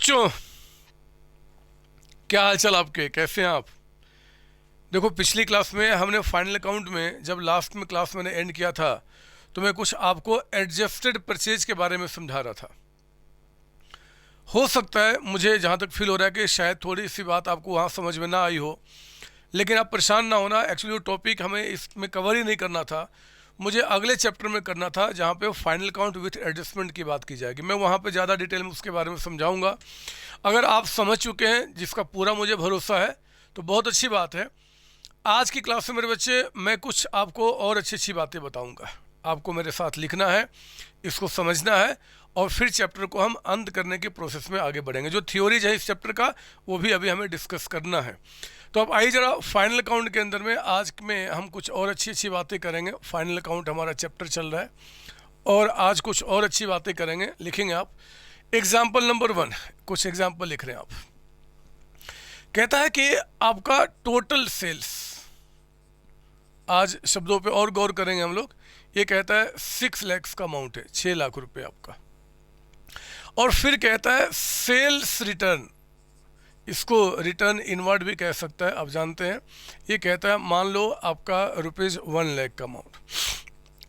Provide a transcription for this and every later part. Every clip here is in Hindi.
बच्चों, क्या हाल चाल आपके? कैसे हैं आप? देखो, पिछली क्लास में हमने फाइनल अकाउंट में जब लास्ट में क्लास मैंने एंड किया था तो मैं कुछ आपको एडजस्टेड परचेज के बारे में समझा रहा था। हो सकता है, मुझे जहाँ तक फील हो रहा है कि शायद थोड़ी सी बात आपको वहाँ समझ में ना आई हो, लेकिन आप परेशान ना होना। एक्चुअली वो टॉपिक हमें इसमें कवर ही नहीं करना था, मुझे अगले चैप्टर में करना था जहाँ पे फाइनल अकाउंट विथ एडजस्टमेंट की बात की जाएगी। मैं वहाँ पे ज़्यादा डिटेल में उसके बारे में समझाऊंगा। अगर आप समझ चुके हैं, जिसका पूरा मुझे भरोसा है, तो बहुत अच्छी बात है। आज की क्लास में मेरे बच्चे मैं कुछ आपको और अच्छी अच्छी बातें बताऊंगा। आपको मेरे साथ लिखना है, इसको समझना है, और फिर चैप्टर को हम अंत करने के प्रोसेस में आगे बढ़ेंगे। जो थ्योरीज है इस चैप्टर का वो भी अभी हमें डिस्कस करना है। तो अब आइए जरा फाइनल अकाउंट के अंदर में आज में हम कुछ और अच्छी अच्छी बातें करेंगे। फाइनल अकाउंट हमारा चैप्टर चल रहा है और आज कुछ और अच्छी बातें करेंगे। लिखेंगे आप एग्जाम्पल नंबर 1, कुछ एग्जाम्पल लिख रहे हैं आप। कहता है कि आपका टोटल सेल्स, आज शब्दों पे और गौर करेंगे हम लोग। ये कहता है 6 लाख का अमाउंट है, 6 लाख रुपए आपका। और फिर कहता है सेल्स रिटर्न, इसको रिटर्न इनवर्ड भी कह सकता है, आप जानते हैं। ये कहता है मान लो आपका ₹1 लाख का अमाउंट,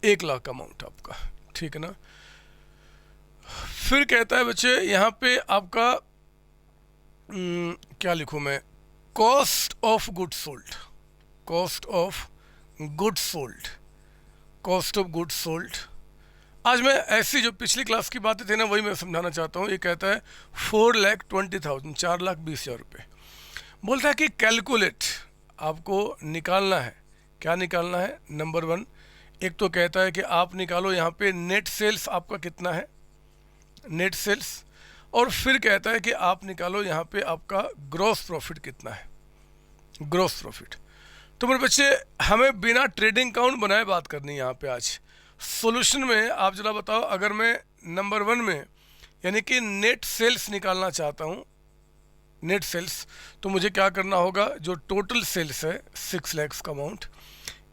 1 लाख का अमाउंट आपका, ठीक है ना। फिर कहता है बच्चे यहाँ पे आपका क्या लिखूँ मैं, cost of goods sold, cost of goods sold, cost of goods sold. आज मैं ऐसी जो पिछली क्लास की बातें थी ना वही मैं समझाना चाहता हूँ। ये कहता है 4,20,000, 4,20,000 रुपये। बोलता है कि कैलकुलेट, आपको निकालना है। क्या निकालना है? नंबर 1, एक तो कहता है कि आप निकालो यहाँ पे नेट सेल्स आपका कितना है, नेट सेल्स। और फिर कहता है कि आप निकालो यहाँ पे आपका ग्रॉस प्रॉफिट कितना है, ग्रॉस प्रॉफिट। तो मेरे बच्चे, हमें बिना ट्रेडिंग अकाउंट बनाए बात करनी है यहाँ पे आज। सॉल्यूशन में आप जरा बताओ, अगर मैं नंबर 1 में यानी कि नेट सेल्स निकालना चाहता हूँ, नेट सेल्स, तो मुझे क्या करना होगा? जो टोटल सेल्स है 6 लाख का अमाउंट,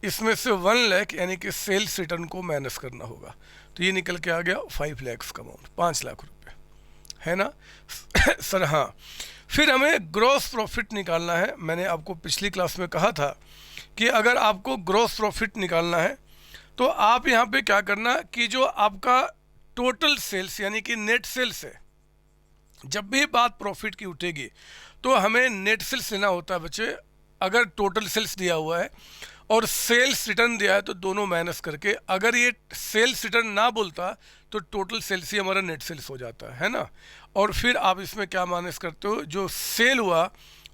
इसमें से 1 लाख यानी कि सेल्स रिटर्न को माइनस करना होगा। तो ये निकल के आ गया 5 लाख का अमाउंट, 5 लाख रुपए, है ना सर? हाँ। फिर हमें ग्रॉस प्रॉफिट निकालना है। मैंने आपको पिछली क्लास में कहा था कि अगर आपको ग्रॉस प्रॉफिट निकालना है तो आप यहाँ पे क्या करना कि जो आपका टोटल सेल्स यानी कि नेट सेल्स है, जब भी बात प्रॉफिट की उठेगी तो हमें नेट सेल्स लेना होता है बच्चे। अगर टोटल सेल्स दिया हुआ है और सेल्स रिटर्न दिया है तो दोनों माइनस करके, अगर ये सेल्स रिटर्न ना बोलता तो टोटल सेल्स ही हमारा नेट सेल्स हो जाता है ना। और फिर आप इसमें क्या माइनस करते हो? जो सेल हुआ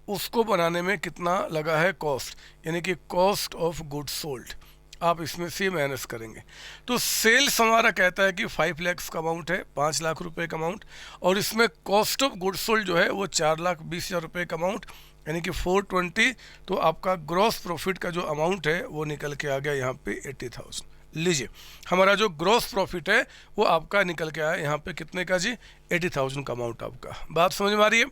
उसको बनाने में कितना लगा है, कॉस्ट, यानी कि कॉस्ट ऑफ गुड्स सोल्ड, आप इसमें से माइनस करेंगे। तो सेल्स हमारा कहता है कि 5 लाख का अमाउंट है, 5 लाख रुपए का अमाउंट, और इसमें कॉस्ट ऑफ गुड्स सोल्ड जो है वो 4,20,000 रुपये का अमाउंट, यानी कि 420। तो आपका ग्रॉस प्रॉफिट का जो अमाउंट है वो निकल के आ गया यहाँ पे 80,000। लीजिए, हमारा जो ग्रॉस प्रॉफिट है वो आपका निकल के आया यहाँ पे कितने का जी? 80,000 का अमाउंट आपका। बात समझ में आ रही है?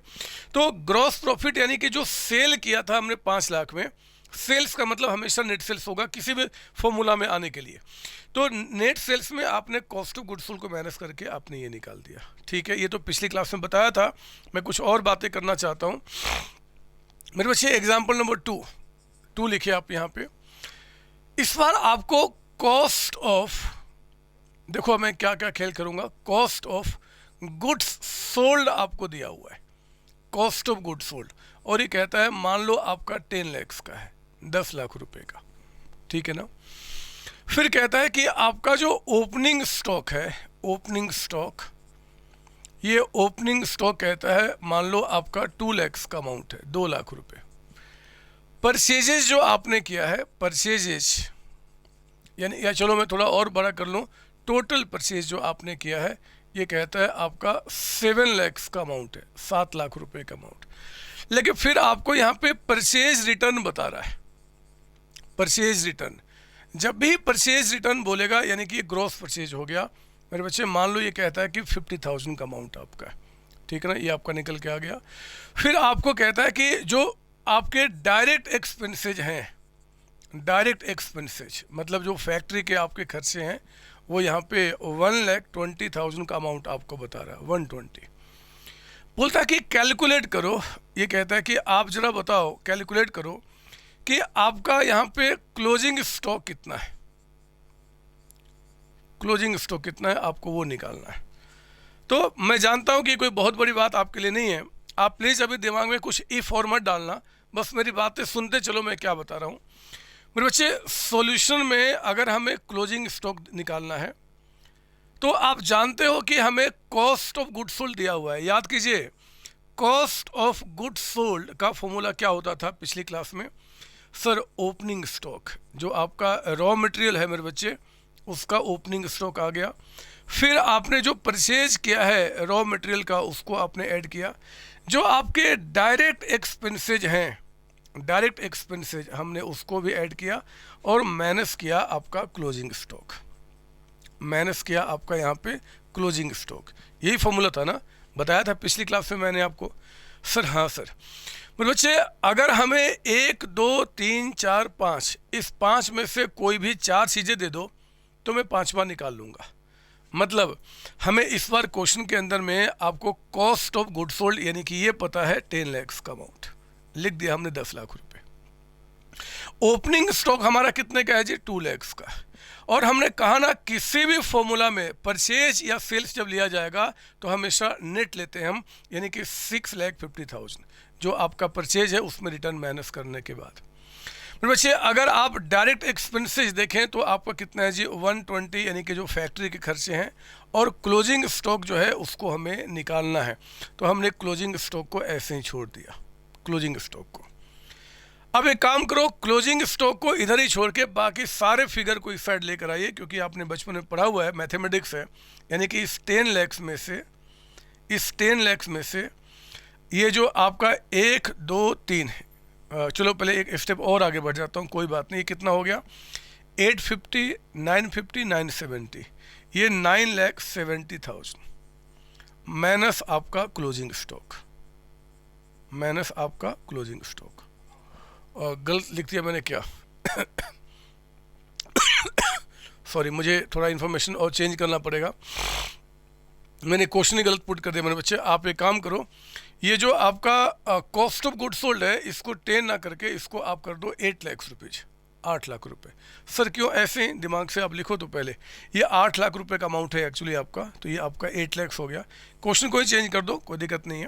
तो ग्रॉस प्रॉफिट यानी कि जो सेल किया था हमने 5 लाख में, सेल्स का मतलब हमेशा नेट सेल्स होगा किसी भी फॉर्मूला में आने के लिए। तो नेट सेल्स में आपने कॉस्ट ऑफ गुड्स सोल्ड को माइनस करके आपने ये निकाल दिया, ठीक है। ये तो पिछली क्लास में बताया था। मैं कुछ और बातें करना चाहता हूँ मेरे बच्चे। एग्जाम्पल नंबर 2 लिखिए आप यहाँ पे। इस बार आपको कॉस्ट ऑफ, देखो मैं क्या क्या खेल करूँगा, कॉस्ट ऑफ गुड्स सोल्ड आपको दिया हुआ है, कॉस्ट ऑफ गुड्स सोल्ड। और ये कहता है मान लो आपका 10 लाख का है, 10 लाख रुपए का, ठीक है ना। फिर कहता है कि आपका जो ओपनिंग स्टॉक है, ओपनिंग स्टॉक, ये ओपनिंग स्टॉक कहता है मान लो आपका 2 लाख का अमाउंट है, 2 लाख रुपए। परचेजेज जो आपने किया है, परचेजेज यानी, या चलो मैं थोड़ा और बड़ा कर लूँ, टोटल परचेज जो आपने किया है ये कहता है आपका 7 लाख का अमाउंट है, 7 लाख रुपए का अमाउंट। लेकिन फिर आपको यहाँ पे परचेज रिटर्न बता रहा है, परचेज रिटर्न। जब भी परचेज रिटर्न बोलेगा यानी कि ग्रॉस परचेज हो गया मेरे बच्चे। मान लो ये कहता है कि 50,000 का अमाउंट आपका, ठीक है ना, ये आपका निकल के आ गया। फिर आपको कहता है कि जो आपके डायरेक्ट एक्सपेंसेज हैं, डायरेक्ट एक्सपेंसेज मतलब जो फैक्ट्री के आपके खर्चे हैं, वो यहाँ पे 1,20,000 का अमाउंट आपको बता रहा है, 120। बोलता है कि कैलकुलेट करो, ये कहता है कि आप जरा बताओ, कैलकुलेट करो कि आपका यहाँ पे क्लोजिंग स्टॉक कितना है, क्लोजिंग स्टॉक कितना है, आपको वो निकालना है। तो मैं जानता हूँ कि कोई बहुत बड़ी बात आपके लिए नहीं है, आप प्लीज़ अभी दिमाग में कुछ ई फॉर्मेट डालना, बस मेरी बातें सुनते चलो मैं क्या बता रहा हूँ। मेरे बच्चे, सॉल्यूशन में अगर हमें क्लोजिंग स्टॉक निकालना है तो आप जानते हो कि हमें कॉस्ट ऑफ गुड सोल्ड दिया हुआ है। याद कीजिए, कॉस्ट ऑफ गुड सोल्ड का फॉर्मूला क्या होता था पिछली क्लास में? सर, ओपनिंग स्टॉक, जो आपका रॉ मटेरियल है मेरे बच्चे, उसका ओपनिंग स्टॉक आ गया। फिर आपने जो परचेज किया है रॉ मटेरियल का, उसको आपने ऐड किया। जो आपके डायरेक्ट एक्सपेंसेज हैं, डायरेक्ट एक्सपेंसेज हमने उसको भी ऐड किया और माइनस किया आपका क्लोजिंग स्टॉक, माइनस किया आपका यहाँ पे क्लोजिंग स्टॉक। यही फॉर्मूला था ना, बताया था पिछली क्लास में मैंने आपको। सर हाँ सर। मेरे बच्चे, अगर हमें 1 2 3 4 5 इस 5 में से कोई भी 4 चीज़ें दे दो तो मैं 5वां निकाल लूँगा। मतलब हमें इस बार क्वेश्चन के अंदर में आपको कॉस्ट ऑफ गुड सोल्ड यानी कि ये पता है 10 लाख का अमाउंट, लिख दिया हमने 10 लाख रुपए। ओपनिंग स्टॉक हमारा कितने का है जी? 2 लाख का। और हमने कहा ना, किसी भी फॉर्मूला में परचेज या सेल्स जब लिया जाएगा तो हमेशा नेट लेते हैं हम, यानी कि 6,50,000 जो आपका परचेज है उसमें रिटर्न माइनस करने के बाद। मेरे बच्चे, अगर आप डायरेक्ट एक्सपेंसेस देखें तो आपका कितना है जी? 120, यानी कि जो फैक्ट्री के खर्चे हैं, और क्लोजिंग स्टॉक जो है उसको हमें निकालना है। तो हमने क्लोजिंग स्टॉक को ऐसे ही छोड़ दिया, क्लोजिंग स्टॉक को। अब एक काम करो, क्लोजिंग स्टॉक को इधर ही छोड़ के बाकी सारे फिगर को इस साइड लेकर आइए, क्योंकि आपने बचपन में पढ़ा हुआ है, मैथमेटिक्स है। यानी कि इस 10 लाख में से, इस 10 लाख में से ये जो आपका 1 2 3 है, चलो पहले एक स्टेप और आगे बढ़ जाता हूँ, कोई बात नहीं। ये कितना हो गया? 850, 950, 970, ये 9,70,000 माइनस आपका क्लोजिंग स्टॉक, माइनस आपका क्लोजिंग स्टॉक। और गलत लिख दिया मैंने क्या? सॉरी, मुझे थोड़ा इन्फॉर्मेशन और चेंज करना पड़ेगा, मैंने क्वेश्चन ही गलत पुट कर दिया मेरे बच्चे। आप एक काम करो, ये जो आपका कॉस्ट ऑफ गुड सोल्ड है, इसको 10 ना करके इसको आप कर दो 8 लाख रुपीज़, 8 लाख रुपए। सर क्यों? ऐसे ही दिमाग से आप लिखो तो पहले, ये 8 लाख रुपए का अमाउंट है एक्चुअली आपका, तो ये आपका 8 लाख हो गया। क्वेश्चन को ही चेंज कर दो, कोई दिक्कत नहीं है।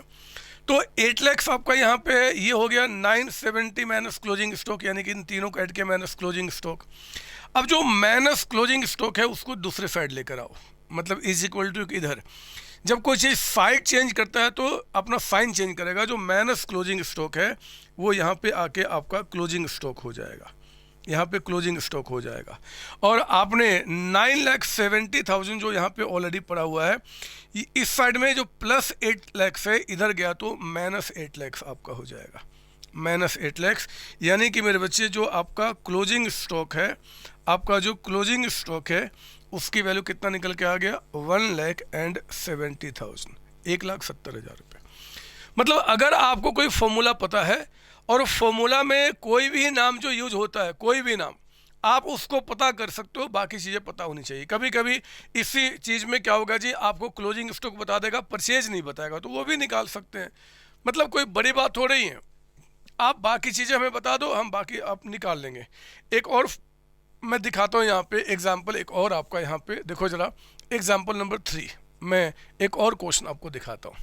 तो 8 लाख आपका यहाँ पे ये हो गया 970 माइनस क्लोजिंग स्टॉक, यानी कि इन तीनों को ऐड किया माइनस क्लोजिंग स्टॉक। अब जो माइनस क्लोजिंग स्टॉक है उसको दूसरे साइड लेकर आओ, मतलब इज इक्वल टू इधर। जब कोई चीज़ साइड चेंज करता है तो अपना साइन चेंज करेगा, जो माइनस क्लोजिंग स्टॉक है वो यहाँ पे आके आपका क्लोजिंग स्टॉक हो जाएगा, यहाँ पे क्लोजिंग स्टॉक हो जाएगा। और आपने 9,70,000 जो यहाँ पे ऑलरेडी पड़ा हुआ है, इस साइड में जो प्लस 8 लाख है इधर गया तो माइनस 8 लाख आपका हो जाएगा, माइनस 8 लाख। यानी कि मेरे बच्चे, जो आपका क्लोजिंग स्टॉक है, आपका जो क्लोजिंग स्टॉक है उसकी वैल्यू कितना निकल के आ गया? 1,70,000, 1,70,000 रुपये। मतलब अगर आपको कोई फॉर्मूला पता है और फॉर्मूला में कोई भी नाम जो यूज होता है, कोई भी नाम, आप उसको पता कर सकते हो, बाकी चीज़ें पता होनी चाहिए। कभी कभी इसी चीज़ में क्या होगा जी, आपको क्लोजिंग स्टॉक बता देगा, परचेज नहीं बताएगा, तो वो भी निकाल सकते हैं। मतलब कोई बड़ी बात हो रही है, आप बाकी चीज़ें हमें बता दो, हम बाकी आप निकाल लेंगे। एक और मैं दिखाता हूँ यहाँ पे एग्जाम्पल, एक और आपका यहाँ पे देखो जरा, एग्जाम्पल नंबर 3। मैं एक और क्वेश्चन आपको दिखाता हूँ।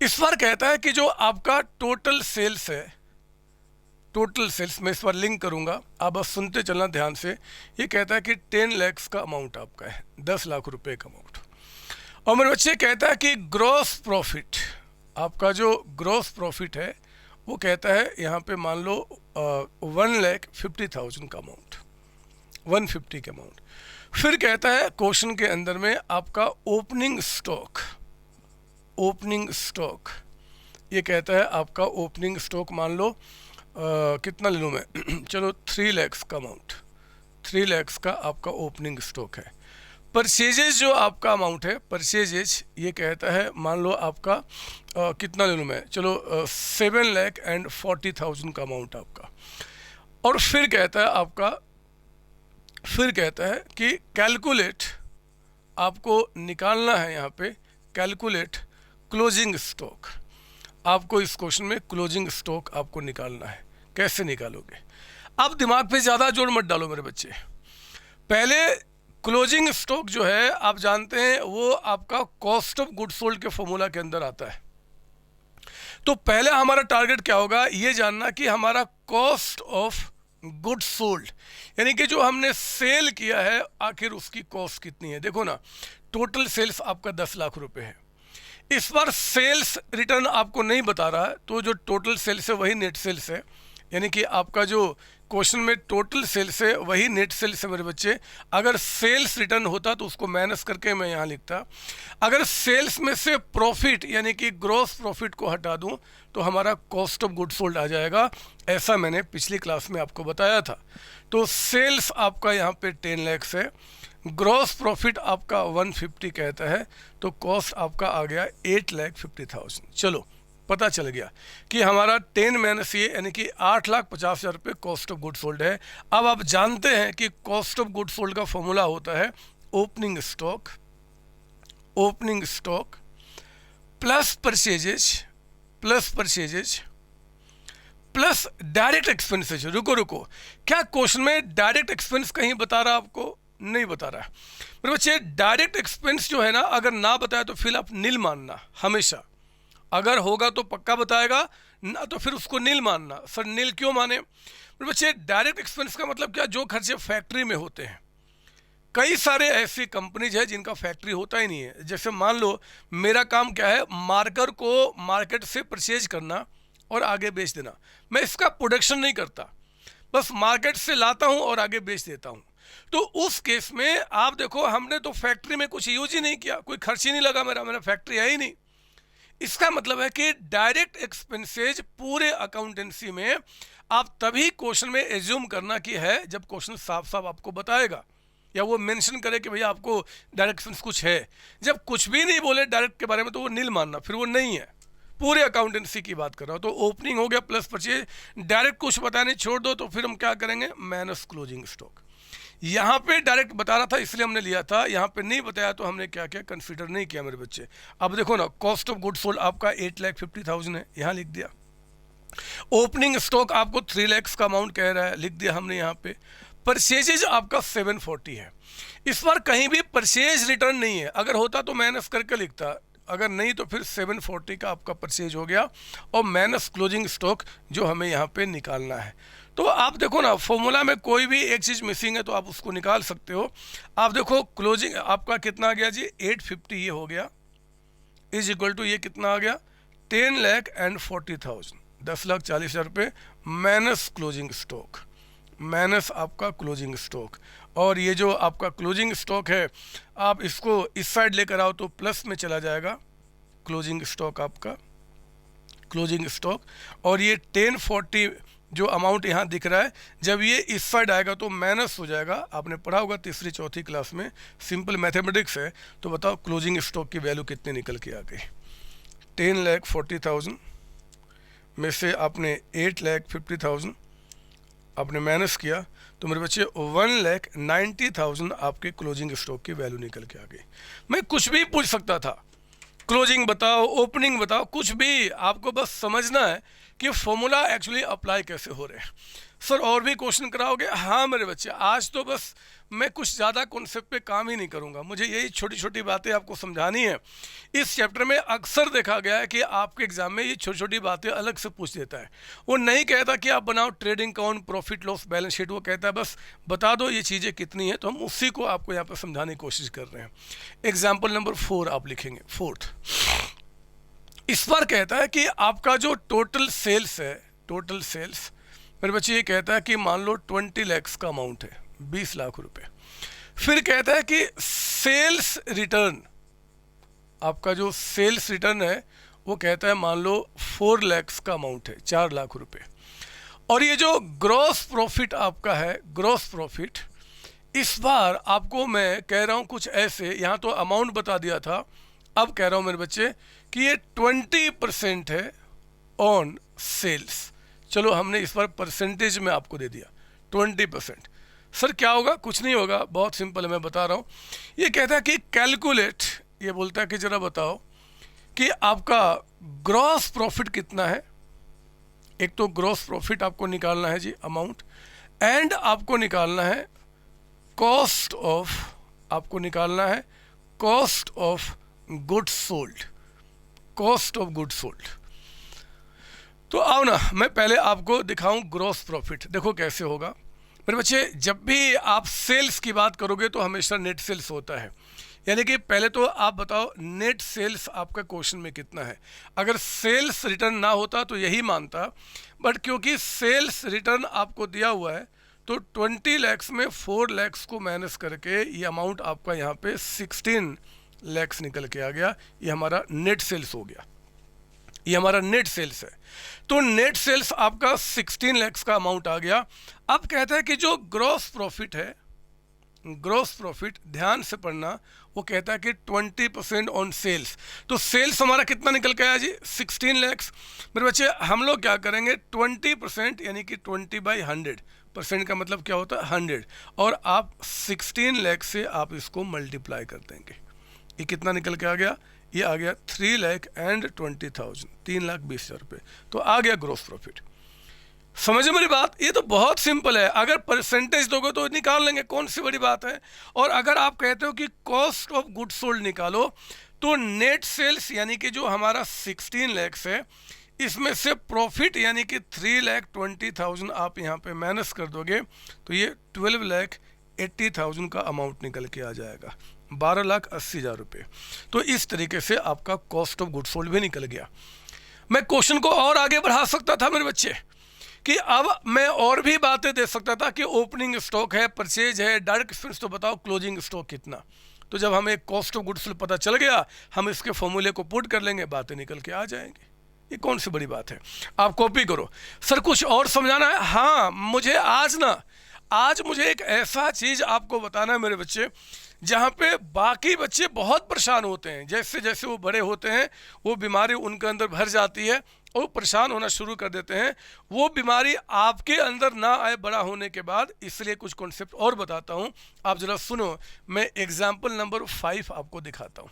इस बार कहता है कि जो आपका टोटल सेल्स है, टोटल सेल्स में इस बार लिंक करूँगा, आप बस सुनते चलना ध्यान से। ये कहता है कि 10 लाख का अमाउंट आपका है, 10 लाख रुपए का अमाउंट। और मेरे बच्चे कहता है कि ग्रॉस प्रॉफिट, आपका जो ग्रॉस प्रॉफिट है वो कहता है यहाँ पे मान लो 1,50,000 का अमाउंट, 150 का अमाउंट। फिर कहता है क्वेश्चन के अंदर में आपका ओपनिंग स्टॉक, ओपनिंग स्टॉक, ये कहता है आपका ओपनिंग स्टॉक मान लो कितना ले लूँ मैं? चलो 3 लाख का अमाउंट, 3 लाख का आपका ओपनिंग स्टॉक है। परचेजेज जो आपका अमाउंट है, परचेजेज ये कहता है मान लो आपका कितना ले लूँ मैं? चलो 7,40,000 का अमाउंट आपका। और फिर कहता है आपका, फिर कहता है कि कैलकुलेट, आपको निकालना है यहाँ पे, कैलकुलेट क्लोजिंग स्टॉक। आपको इस क्वेश्चन में क्लोजिंग स्टॉक आपको निकालना है। कैसे निकालोगे? आप दिमाग पे ज़्यादा जोर मत डालो मेरे बच्चे। पहले क्लोजिंग स्टॉक जो है आप जानते हैं वो आपका कॉस्ट ऑफ गुड सोल्ड के फॉर्मूला के अंदर आता है। तो पहले हमारा टारगेट क्या होगा, ये जानना कि हमारा कॉस्ट ऑफ गुड सोल्ड यानी कि जो हमने सेल किया है आखिर उसकी कॉस्ट कितनी है। देखो ना, टोटल सेल्स आपका 10 लाख रुपए है। इस बार सेल्स रिटर्न आपको नहीं बता रहा है, तो जो टोटल सेल्स है वही नेट सेल्स है, यानी कि आपका जो क्वेश्चन में टोटल सेल्स है वही नेट सेल्स है मेरे बच्चे। अगर सेल्स रिटर्न होता तो उसको माइनस करके मैं यहाँ लिखता। अगर सेल्स में से प्रॉफिट यानी कि ग्रॉस प्रॉफिट को हटा दूँ तो हमारा कॉस्ट ऑफ गुड सोल्ड आ जाएगा। ऐसा मैंने पिछली क्लास में आपको बताया था। तो सेल्स आपका यहाँ पे 10 लाख है, ग्रॉस प्रॉफिट आपका 150 कहता है, तो कॉस्ट आपका आ गया 8,50,000। चलो पता चल गया कि हमारा 10 माइनस ये यानी कि 8,50,000 रुपये कॉस्ट ऑफ गुड सोल्ड है। अब आप जानते हैं कि कॉस्ट ऑफ गुड सोल्ड का फॉर्मूला होता है opening stock plus purchases plus direct expenses. रुको, क्या क्वेश्चन में डायरेक्ट एक्सपेंस कहीं बता रहा आपको? नहीं बता रहा है मेरे बच्चे। डायरेक्ट एक्सपेंस जो है ना, अगर ना बताया तो फिर आप नील मानना हमेशा। अगर होगा तो पक्का बताएगा, ना तो फिर उसको नील मानना। सर नील क्यों माने? मेरे बच्चे डायरेक्ट एक्सपेंस का मतलब क्या? जो खर्चे फैक्ट्री में होते हैं। कई सारे ऐसी कंपनीज है जिनका फैक्ट्री होता ही नहीं है। जैसे मान लो मेरा काम क्या है, मार्कर को मार्केट से परचेज करना और आगे बेच देना। मैं इसका प्रोडक्शन नहीं करता, बस मार्केट से लाता हूँ और आगे बेच देता हूँ। तो उस केस में आप देखो, हमने तो फैक्ट्री में कुछ यूज ही नहीं किया, कोई खर्च ही नहीं लगा, मेरा फैक्ट्री है ही नहीं। इसका मतलब है कि डायरेक्ट एक्सपेंसेज पूरे अकाउंटेंसी में आप तभी क्वेश्चन में एज्यूम करना कि है जब क्वेश्चन साफ साफ आपको बताएगा या वो मेंशन करे कि भैया आपको डायरेक्ट एक्सपेंस कुछ है। जब कुछ भी नहीं बोले डायरेक्ट के बारे में तो वो नील मानना, फिर वो नहीं है। पूरे अकाउंटेंसी की बात कर रहा हूँ। तो ओपनिंग हो गया प्लस परचेज, डायरेक्ट कुछ बताने छोड़ दो, तो फिर हम क्या करेंगे, माइनस क्लोजिंग स्टॉक। यहाँ पे डायरेक्ट बता रहा था इसलिए हमने लिया था, यहाँ पे नहीं बताया तो हमने क्या किया, कंसीडर नहीं किया मेरे बच्चे। अब देखो ना, कॉस्ट ऑफ गुड सोल्ड आपका 8,50,000 है, यहाँ लिख दिया। ओपनिंग स्टॉक आपको 3 लाख का अमाउंट कह रहा है, लिख दिया हमने यहाँ पे। परचेजेज आपका 740 है। इस बार कहीं भी परचेज रिटर्न नहीं है, अगर होता तो माइनस करके लिखता, अगर नहीं तो फिर 740 का आपका परचेज हो गया और माइनस क्लोजिंग स्टॉक जो हमें यहाँ पे निकालना है। तो आप देखो ना, फॉर्मूला में कोई भी एक चीज़ मिसिंग है तो आप उसको निकाल सकते हो। आप देखो क्लोजिंग आपका कितना आ गया जी, 850 ये हो गया, इज इक्वल टू ये कितना आ गया, 10,40,000, 10,40,000 रुपये माइनस क्लोजिंग स्टॉक, माइनस आपका क्लोजिंग स्टॉक। और ये जो आपका क्लोजिंग स्टॉक है आप इसको इस साइड लेकर आओ तो प्लस में चला जाएगा क्लोजिंग स्टॉक आपका, क्लोजिंग स्टॉक। और ये 1040 जो अमाउंट यहाँ दिख रहा है, जब ये इस साइड आएगा तो माइनस हो जाएगा। आपने पढ़ा होगा तीसरी चौथी क्लास में, सिंपल मैथमेटिक्स है। तो बताओ क्लोजिंग स्टॉक की वैल्यू कितनी निकल के आ गई। 10,40,000 में से आपने 8,50,000 आपने माइनस किया तो मेरे बच्चे 1,90,000 आपके क्लोजिंग स्टॉक की वैल्यू निकल के आ गई। मैं कुछ भी पूछ सकता था, क्लोजिंग बताओ, ओपनिंग बताओ, कुछ भी, आपको बस समझना है कि फॉर्मूला एक्चुअली अप्लाई कैसे हो रहे हैं। सर और भी क्वेश्चन कराओगे? हाँ मेरे बच्चे, आज तो बस मैं कुछ ज़्यादा कॉन्सेप्ट पे काम ही नहीं करूँगा, मुझे यही छोटी छोटी बातें आपको समझानी है। इस चैप्टर में अक्सर देखा गया है कि आपके एग्जाम में ये छोटी छोटी बातें अलग से पूछ देता है। वो नहीं कहता कि आप बनाओ trading account, profit loss balance sheet, वो कहता है बस बता दो ये चीज़ें कितनी हैं, तो हम उसी को आपको यहाँ पर समझाने की कोशिश कर रहे हैं। एग्जाम्पल नंबर 4 आप लिखेंगे, 4th। इस बार कहता है कि आपका जो टोटल सेल्स है, टोटल सेल्स मेरे बच्चे ये कहता है कि मान लो 20 लाख का अमाउंट है, 20 लाख रुपए। फिर कहता है कि सेल्स रिटर्न, आपका जो सेल्स रिटर्न है वो कहता है मान लो 4 लाख का अमाउंट है, 4 लाख रुपए। और ये जो ग्रॉस प्रॉफिट आपका है, ग्रॉस प्रॉफिट, इस बार आपको मैं कह रहा हूँ कुछ ऐसे, यहाँ तो अमाउंट बता दिया था, अब कह रहा हूँ मेरे बच्चे कि ये 20% है ऑन सेल्स। चलो हमने इस बार परसेंटेज में आपको दे दिया 20%। सर क्या होगा? कुछ नहीं होगा, बहुत सिंपल है, मैं बता रहा हूँ। ये कहता है कि कैलकुलेट, ये बोलता है कि ज़रा बताओ कि आपका ग्रॉस प्रॉफिट कितना है। एक तो ग्रॉस प्रॉफिट आपको निकालना है जी, अमाउंट, एंड आपको निकालना है कॉस्ट ऑफ, आपको निकालना है cost of goods sold, cost of goods sold. तो आओ ना, मैं पहले आपको दिखाऊं ग्रॉस प्रॉफिट। देखो कैसे होगा मेरे बच्चे। जब भी आप सेल्स की बात करोगे तो हमेशा नेट सेल्स होता है, यानी कि पहले तो आप बताओ नेट सेल्स आपका क्वेश्चन में कितना है। अगर सेल्स रिटर्न ना होता तो यही मानता, बट क्योंकि सेल्स रिटर्न आपको दिया हुआ है तो 20 लैक्स में 4 लैक्स को माइनस करके ये अमाउंट आपका यहाँ पे 16 लैक्स निकल के आ गया। ये हमारा नेट सेल्स हो गया, ये हमारा नेट सेल्स है। तो नेट सेल्स आपका 16 लैक्स का अमाउंट आ गया। अब कहता है कि जो ग्रॉस प्रॉफिट है, ग्रॉस प्रॉफिट ध्यान से पढ़ना, वो कहता है कि 20% ऑन सेल्स। तो सेल्स हमारा कितना निकल के आया जी, 16 लैक्स। मेरे बच्चे हम लोग क्या करेंगे, 20% यानी कि 20/100%, का मतलब क्या होता है 100, और आप 16 लैक्स से आप इसको मल्टीप्लाई कर देंगे। ये कितना निकल के आ गया, ये आ गया 3,20,000, 3,20,000 रुपये। तो आ गया ग्रॉस प्रॉफिट। समझे मेरी बात, ये तो बहुत सिंपल है। अगर परसेंटेज दोगे तो निकाल लेंगे, कौन सी बड़ी बात है। और अगर आप कहते हो कि कॉस्ट ऑफ गुड्स सोल्ड निकालो, तो नेट सेल्स यानी कि जो हमारा 16 लैक्स है, इसमें से प्रॉफिट यानी कि 3,20,000 आप यहाँ पे माइनस कर दोगे तो ये 12,80,000 का अमाउंट निकल के आ जाएगा, 12,80,000 रुपये। तो इस तरीके से आपका कॉस्ट ऑफ गुड्स सोल्ड भी निकल गया। मैं क्वेश्चन को और आगे बढ़ा सकता था मेरे बच्चे, कि अब मैं और भी बातें दे सकता था कि ओपनिंग स्टॉक है, परचेज है, डायरेक्ट एक्सपेंस, तो बताओ क्लोजिंग स्टॉक कितना। तो जब हमें कॉस्ट ऑफ गुड्स पता चल गया, हम इसके फॉर्मूले को पुट कर लेंगे, बातें निकल के आ जाएंगी। ये कौन सी बड़ी बात है। आप कॉपी करो। सर कुछ और समझाना है? हाँ, मुझे आज मुझे एक ऐसा चीज़ आपको बताना है मेरे बच्चे, जहाँ पे बाकी बच्चे बहुत परेशान होते हैं। जैसे जैसे वो बड़े होते हैं, वो बीमारी उनके अंदर भर जाती है और परेशान होना शुरू कर देते हैं। वो बीमारी आपके अंदर ना आए बड़ा होने के बाद, इसलिए कुछ कॉन्सेप्ट और बताता हूँ, आप जरा सुनो। मैं एग्जाम्पल नंबर 5 आपको दिखाता हूँ।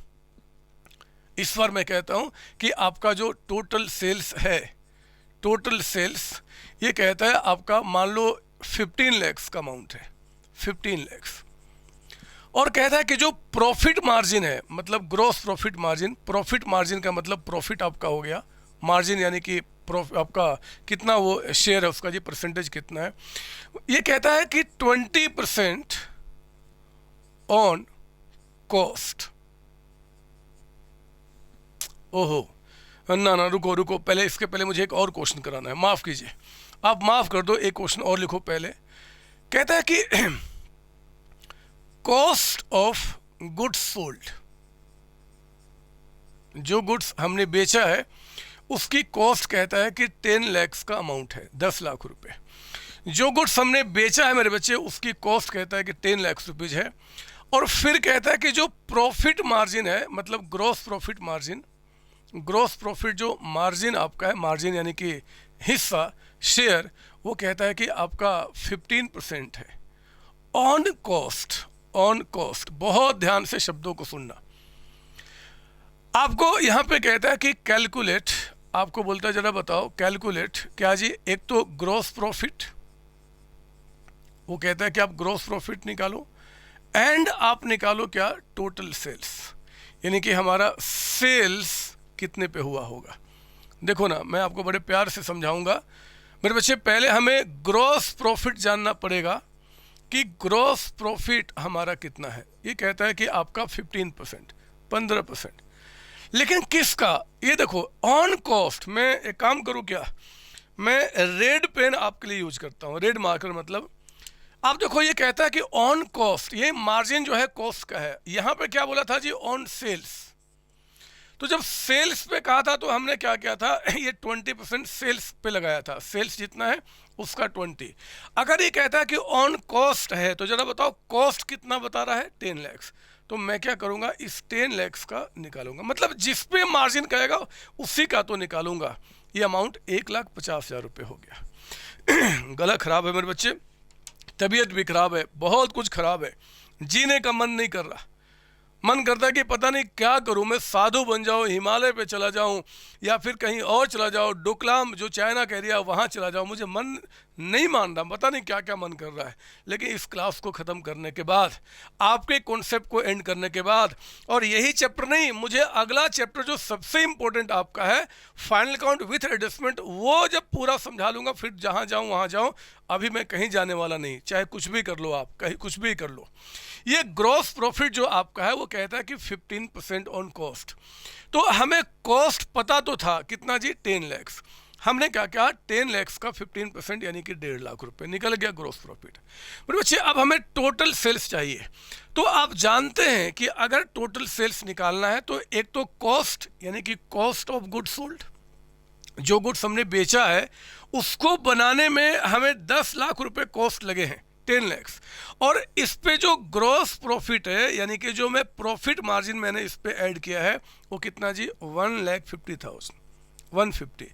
इस बार मैं कहता हूँ कि आपका जो टोटल सेल्स है, टोटल सेल्स, ये कहता है आपका मान लो 15 लैक्स का अमाउंट है, 15 लैक्स, और कहता है कि जो प्रॉफिट मार्जिन है, मतलब gross profit margin, profit margin का मतलब प्रॉफिट आपका हो गया, मार्जिन यानी कि आपका कितना वो शेयर है उसका जी, परसेंटेज कितना है। ये कहता है कि 20% ऑन कॉस्ट। ओहो, ना रुको, पहले इसके पहले मुझे एक और क्वेश्चन कराना है, माफ़ कीजिए, आप माफ़ कर दो, एक क्वेश्चन और लिखो पहले। कहता है कि कॉस्ट ऑफ गुड्स सोल्ड, जो गुड्स हमने बेचा है उसकी कॉस्ट कहता है कि 10 लैक्स का अमाउंट है, 10 लाख रुपए। जो गुड्स हमने बेचा है मेरे बच्चे, उसकी कॉस्ट कहता है कि 10 लाख रुपीज है। और फिर कहता है कि जो प्रॉफिट मार्जिन है, मतलब gross profit margin, gross profit जो मार्जिन आपका है, मार्जिन यानी कि हिस्सा, शेयर, वो कहता है कि आपका 15% है ऑन कॉस्ट। ऑन कॉस्ट, बहुत ध्यान से शब्दों को सुनना। आपको यहाँ पे कहता है कि कैलकुलेट, आपको बोलता है जरा बताओ कैलकुलेट क्या जी, एक तो ग्रॉस प्रॉफिट, वो कहता है कि आप ग्रॉस प्रॉफिट निकालो, एंड आप निकालो क्या, टोटल सेल्स, यानी कि हमारा सेल्स कितने पे हुआ होगा। देखो ना, मैं आपको बड़े प्यार से समझाऊंगा मेरे बच्चे। पहले हमें ग्रॉस प्रॉफिट जानना पड़ेगा कि ग्रॉस प्रॉफिट हमारा कितना है। ये कहता है कि आपका 15%, 15%, लेकिन किसका, ये देखो ऑन कॉस्ट। मैं एक काम करूँ क्या, मैं रेड पेन आपके लिए यूज करता हूँ, रेड मार्कर, मतलब आप देखो ये कहता है कि ऑन कॉस्ट, ये मार्जिन जो है कॉस्ट का है। यहाँ पे क्या बोला था जी, ऑन सेल्स। तो जब सेल्स पे कहा था तो हमने क्या किया था, ये 20% सेल्स पे लगाया था, सेल्स जितना है उसका 20। अगर ये कहता है कि ऑन कॉस्ट है तो जरा बताओ कॉस्ट कितना बता रहा है, 10 लैक्स। तो मैं क्या करूंगा, इस 10 लैक्स का निकालूंगा, मतलब जिस पे मार्जिन कहेगा उसी का तो निकालूंगा। ये अमाउंट 1,50,000 रुपये हो गया। गला खराब है मेरे बच्चे, तबीयत भी खराब है, बहुत कुछ खराब है, जीने का मन नहीं कर रहा। मन करता है कि पता नहीं क्या करूं, मैं साधु बन जाऊं, हिमालय पे चला जाऊं, या फिर कहीं और चला जाऊं, डोकलाम जो चाइना का एरिया वहां चला जाऊं। मुझे मन नहीं मान रहा, पता नहीं क्या क्या मन कर रहा है। लेकिन इस क्लास को ख़त्म करने के बाद, आपके कॉन्सेप्ट को एंड करने के बाद, और यही चैप्टर नहीं, मुझे अगला चैप्टर जो सबसे इंपॉर्टेंट आपका है फाइनल अकाउंट विथ एडजस्टमेंट, वो जब पूरा समझा लूंगा फिर जहां जाऊं वहां जाऊं। अभी मैं कहीं जाने वाला नहीं, चाहे कुछ भी कर लो, आप कहीं कुछ भी कर लो। ये ग्रॉस प्रॉफिट जो आपका है वो कहता है कि 15% ऑन कॉस्ट। तो हमें कॉस्ट पता तो था कितना जी, 10 लाख। हमने क्या किया, 10 लाख का 15% यानी कि 1.5 लाख रुपए निकल गया ग्रॉस प्रॉफिट। मेरे बच्चे अब हमें टोटल सेल्स चाहिए। तो आप जानते हैं कि अगर टोटल सेल्स निकालना है तो एक तो कॉस्ट यानी कि कॉस्ट ऑफ गुड्स सोल्ड, जो गुड्स हमने बेचा है उसको बनाने में हमें 10 लाख रुपए कॉस्ट लगे हैं, 10 लाख। और इस पे जो ग्रॉस प्रॉफिट है यानी कि जो मैं प्रॉफिट मार्जिन मैंने इस पे ऐड किया है वो कितना जी, 1,50,000, 150।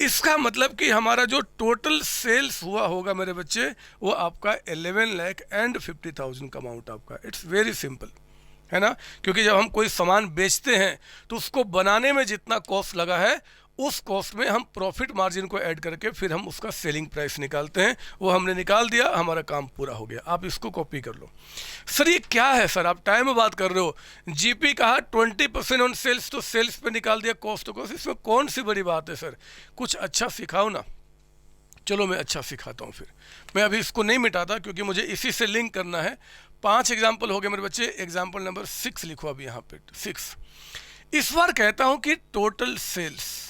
इसका मतलब कि हमारा जो टोटल सेल्स हुआ होगा मेरे बच्चे वो आपका 11,50,000 का अमाउंट आपका। इट्स वेरी सिंपल, है ना, क्योंकि जब हम कोई सामान बेचते हैं तो उसको बनाने में जितना कॉस्ट लगा है उस कॉस्ट में हम प्रॉफिट मार्जिन को ऐड करके फिर हम उसका सेलिंग प्राइस निकालते हैं। वो हमने निकाल दिया, हमारा काम पूरा हो गया। आप इसको कॉपी कर लो। सर ये क्या है सर, आप टाइम में बात कर रहे हो, जीपी कहा 20% ऑन सेल्स, तो सेल्स पे निकाल दिया कॉस्ट को। इसमें कौन सी बड़ी बात है सर, कुछ अच्छा सिखाओ ना। चलो मैं अच्छा सिखाता हूँ फिर। मैं अभी इसको नहीं मिटाता क्योंकि मुझे इसी से लिंक करना है। 5 एग्जाम्पल हो गए मेरे बच्चे, एग्जाम्पल नंबर 6 लिखो अभी यहाँ पे 6। इस बार कहता हूँ कि टोटल सेल्स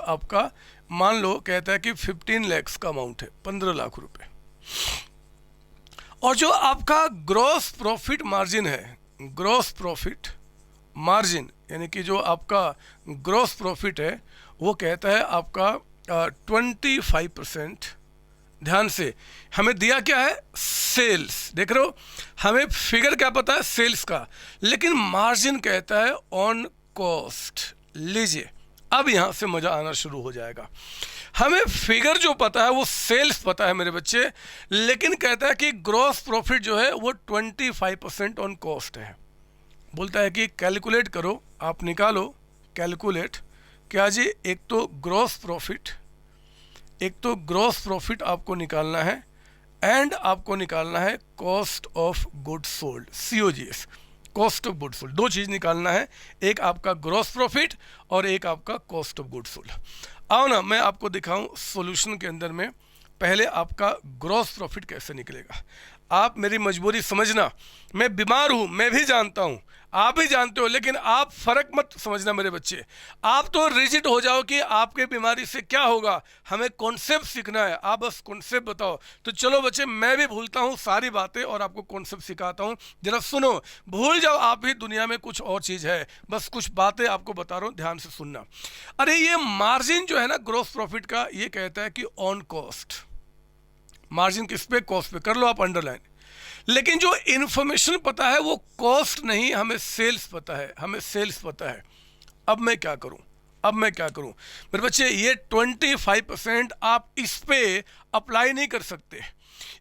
आपका मान लो कहता है कि 15 लाख का अमाउंट है, 15 लाख रुपए। और जो आपका ग्रॉस प्रॉफिट मार्जिन है, ग्रॉस प्रॉफिट मार्जिन यानी कि जो आपका ग्रॉस प्रॉफिट है वो कहता है आपका 25%। ध्यान से, हमें दिया क्या है, सेल्स। देख रहे हो, हमें फिगर क्या पता है सेल्स का, लेकिन मार्जिन कहता है ऑन कॉस्ट। लीजिए अब यहां से मजा आना शुरू हो जाएगा। हमें फिगर जो पता है वो सेल्स पता है मेरे बच्चे, लेकिन कहता है कि ग्रॉस प्रॉफिट जो है वो 25% ऑन कॉस्ट है। बोलता है कि कैलकुलेट करो, आप निकालो कैलकुलेट। क्या जी, एक तो ग्रॉस प्रॉफिट आपको निकालना है एंड आपको निकालना है cost of goods sold, COGS, cost of goods sold. 2 चीज़ निकालना है, एक आपका ग्रॉस प्रॉफिट और एक आपका कॉस्ट ऑफ गुड्स सोल्ड। आओ ना मैं आपको दिखाऊं सॉल्यूशन के अंदर में। पहले आपका ग्रॉस प्रॉफिट कैसे निकलेगा। आप मेरी मजबूरी समझना, मैं बीमार हूं, मैं भी जानता हूं, आप भी जानते हो, लेकिन आप फर्क मत समझना मेरे बच्चे। आप तो रिजिड हो जाओ कि आपके बीमारी से क्या होगा, हमें कॉन्सेप्ट सीखना है, आप बस कॉन्सेप्ट बताओ। तो चलो बच्चे, मैं भी भूलता हूँ सारी बातें और आपको कॉन्सेप्ट सिखाता हूँ। जरा सुनो, भूल जाओ आप भी, दुनिया में कुछ और चीज़ है, बस कुछ बातें आपको बता रहा हूँ, ध्यान से सुनना। अरे ये मार्जिन जो है ना ग्रॉस प्रॉफिट का, ये कहता है कि ऑन कॉस्ट। मार्जिन किस पे, कॉस्ट पे, कर लो आप अंडरलाइन। लेकिन जो इंफॉर्मेशन पता है वो कॉस्ट नहीं, हमें सेल्स पता है, हमें सेल्स पता है। अब मैं क्या करूं, मेरे बच्चे, ये 25% आप इस पे अप्लाई नहीं कर सकते,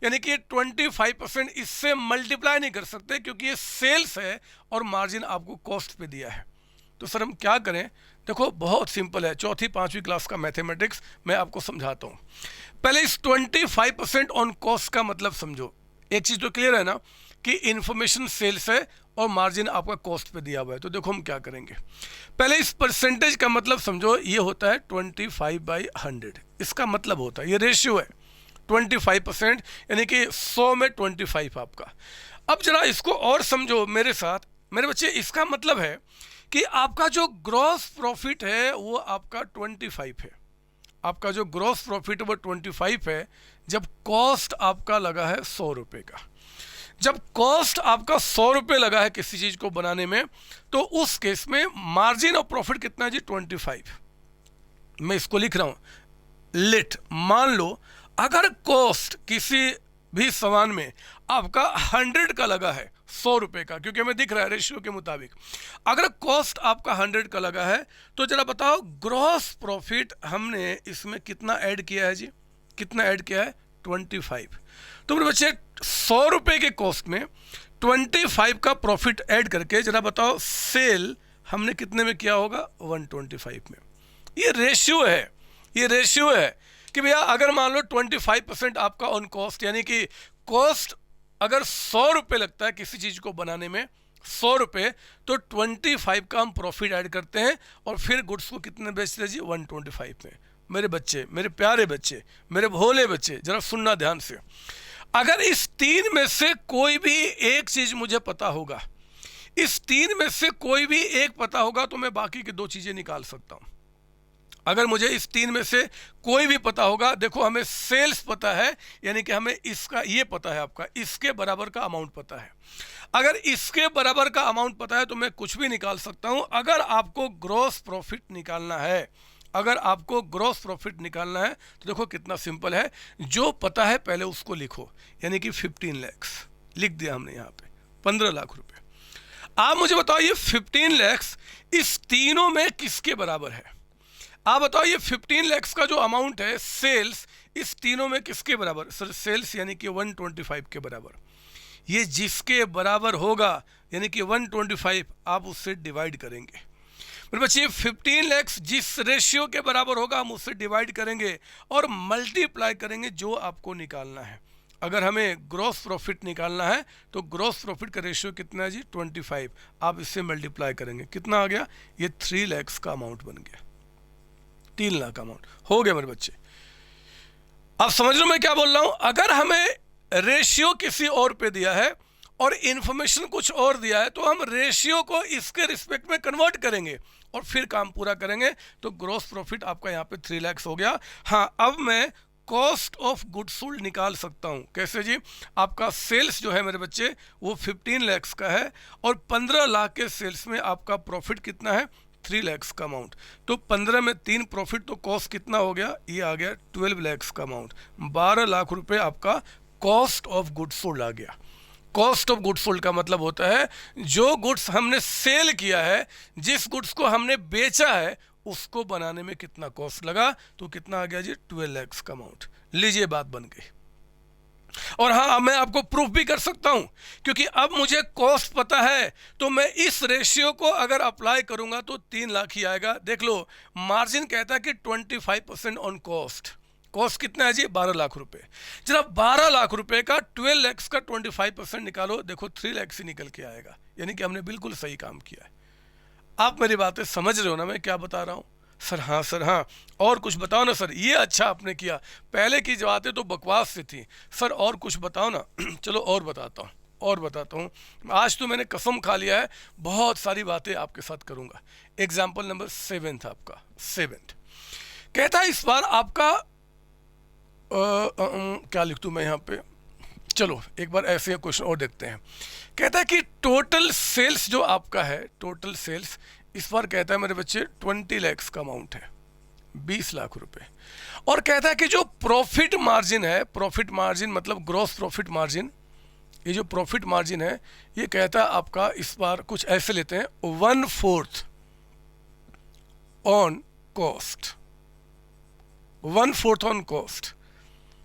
यानी कि 25% इससे मल्टीप्लाई नहीं कर सकते, क्योंकि ये सेल्स है और मार्जिन आपको कॉस्ट पे दिया है। तो सर हम क्या करें। देखो बहुत सिंपल है, 4वीं 5वीं क्लास का मैथमेटिक्स मैं आपको समझाता हूँ। पहले इस 25% ऑन कॉस्ट का मतलब समझो। एक चीज़ तो क्लियर है ना कि इन्फॉर्मेशन सेल्स है और मार्जिन आपका कॉस्ट पे दिया हुआ है। तो देखो हम क्या करेंगे, पहले इस परसेंटेज का मतलब समझो। ये होता है 25/100, इसका मतलब होता है, ये रेशियो है 25%, यानी कि 100 में 25 आपका। अब जरा इसको और समझो मेरे साथ मेरे बच्चे। इसका मतलब है कि आपका जो ग्रॉस प्रॉफिट है वो आपका 25 है, आपका जो ग्रॉस प्रॉफिट वो 25 है, जब कॉस्ट आपका लगा है 100 रुपये का। जब कॉस्ट आपका 100 रुपये लगा है किसी चीज़ को बनाने में, तो उस केस में मार्जिन ऑफ प्रॉफिट कितना है जी, 25। मैं इसको लिख रहा हूँ, लेट मान लो अगर कॉस्ट किसी भी सामान में आपका 100 का लगा है, 100 रुपये का, क्योंकि हमें दिख रहा है रेशियो के मुताबिक। अगर कॉस्ट आपका 100 का लगा है तो जरा बताओ ग्रॉस प्रॉफिट हमने इसमें कितना ऐड किया है जी, कितना ऐड किया है, 25। तो मेरे बच्चे 100 रुपये के कॉस्ट में 25 का प्रॉफिट ऐड करके जरा बताओ सेल हमने कितने में किया होगा, 125 में। ये रेशियो है, ये रेशियो है कि भैया अगर मान लो 25% आपका ऑन कॉस्ट, यानी कि कॉस्ट अगर 100 रुपये लगता है किसी चीज़ को बनाने में, 100 रुपये, तो 25 का हम प्रॉफिट ऐड करते हैं और फिर गुड्स को कितने बेचते हैं जी, 125 में। मेरे बच्चे, मेरे प्यारे बच्चे, मेरे भोले बच्चे, जरा सुनना ध्यान से। अगर इस तीन में से कोई भी एक चीज़ मुझे पता होगा, इस तीन में से कोई भी एक पता होगा, तो मैं बाकी की दो चीज़ें निकाल सकता हूँ। अगर मुझे इस तीन में से कोई भी पता होगा, देखो हमें सेल्स पता है, यानी कि हमें इसका ये पता है, आपका इसके बराबर का अमाउंट पता है। अगर इसके बराबर का अमाउंट पता है तो मैं कुछ भी निकाल सकता हूं। अगर आपको ग्रॉस प्रॉफिट निकालना है, अगर आपको ग्रॉस प्रॉफिट निकालना है तो देखो कितना सिंपल है, जो पता है पहले उसको लिखो, यानी कि 15 लाख लिख दिया हमने यहाँ पे, 15 लाख रुपए। आप मुझे बताओ ये 15 लाख इस तीनों में किसके बराबर है? आप बताओ ये 15 लाख का जो अमाउंट है सेल्स, इस तीनों में किसके बराबर? सर सेल्स यानी कि 125 के बराबर। ये जिसके बराबर होगा यानी कि 125 आप उससे डिवाइड करेंगे। मेरे बच्चे 15 लाख जिस रेशियो के बराबर होगा हम उससे डिवाइड करेंगे और मल्टीप्लाई करेंगे जो आपको निकालना है। अगर हमें ग्रॉस प्रॉफिट निकालना है तो ग्रॉस प्रॉफिट का रेशियो कितना है जी, 25। आप इससे मल्टीप्लाई करेंगे, कितना आ गया? ये 3 लाख का अमाउंट बन गया, 3 लाख अमाउंट हो गया मेरे बच्चे। आप समझ लो मैं क्या बोल रहा हूं? अगर हमें रेशियो किसी और पे दिया है और इंफॉर्मेशन कुछ और दिया है, तो हम रेशियो को इसके रिस्पेक्ट में कन्वर्ट करेंगे और फिर काम पूरा करेंगे। तो ग्रॉस प्रॉफिट आपका यहाँ पे 3 लाख हो गया। हाँ, अब मैं कॉस्ट ऑफ गुड्स सोल्ड निकाल सकता हूँ। कैसे जी? आपका सेल्स जो है मेरे बच्चे वो 15 लाख का है और 15 लाख के सेल्स में आपका प्रॉफिट कितना है? 3 लाख का अमाउंट। तो 15 में 3 प्रॉफिट, तो कॉस्ट कितना हो गया? ये आ गया 12 लाख का अमाउंट। 12 लाख रुपए आपका कॉस्ट ऑफ गुड्स सोल्ड आ गया। कॉस्ट ऑफ गुड्स सोल्ड का मतलब होता है जो गुड्स हमने सेल किया है, जिस गुड्स को हमने बेचा है, उसको बनाने में कितना कॉस्ट लगा, तो कितना आ गया जी? 12 लाख का अमाउंट। लीजिए बात बन गई। और हाँ, मैं आपको प्रूफ भी कर सकता हूं, क्योंकि अब मुझे कॉस्ट पता है तो मैं इस रेशियो को अगर अप्लाई करूंगा तो 3 लाख ही आएगा। देख लो, मार्जिन कहता है कि 25% ऑन कॉस्ट। कॉस्ट कितना है जी? 12 लाख रुपए। जरा 12 लाख रुपए का 12 लाख का 25% निकालो, देखो 3 लाख से निकल के आएगा। यानी कि हमने बिल्कुल सही काम किया है। आप मेरी बातें समझ रहे हो ना मैं क्या बता रहा हूँ? सर हाँ, सर हाँ, और कुछ बताओ ना सर। ये अच्छा आपने किया, पहले की बातें तो बकवास से थी। सर और कुछ बताओ ना। चलो और बताता हूँ, और बताता हूँ। आज तो मैंने कसम खा लिया है बहुत सारी बातें आपके साथ करूँगा। एग्जाम्पल नंबर 7 था आपका। 7 कहता है इस बार आपका क्या लिख दूँ मैं यहाँ पे? चलो एक बार ऐसे क्वेश्चन और देखते हैं। कहता है कि टोटल सेल्स जो आपका है, टोटल सेल्स इस बार कहता है मेरे बच्चे 20 लाख का अमाउंट है, 20 लाख रुपए। और कहता है कि जो प्रॉफिट मार्जिन है, प्रॉफिट मार्जिन मतलब ग्रॉस प्रॉफिट मार्जिन, ये जो प्रॉफिट मार्जिन है ये कहता है आपका इस बार कुछ ऐसे लेते हैं, 1/4 ऑन कॉस्ट, 1/4 ऑन कॉस्ट,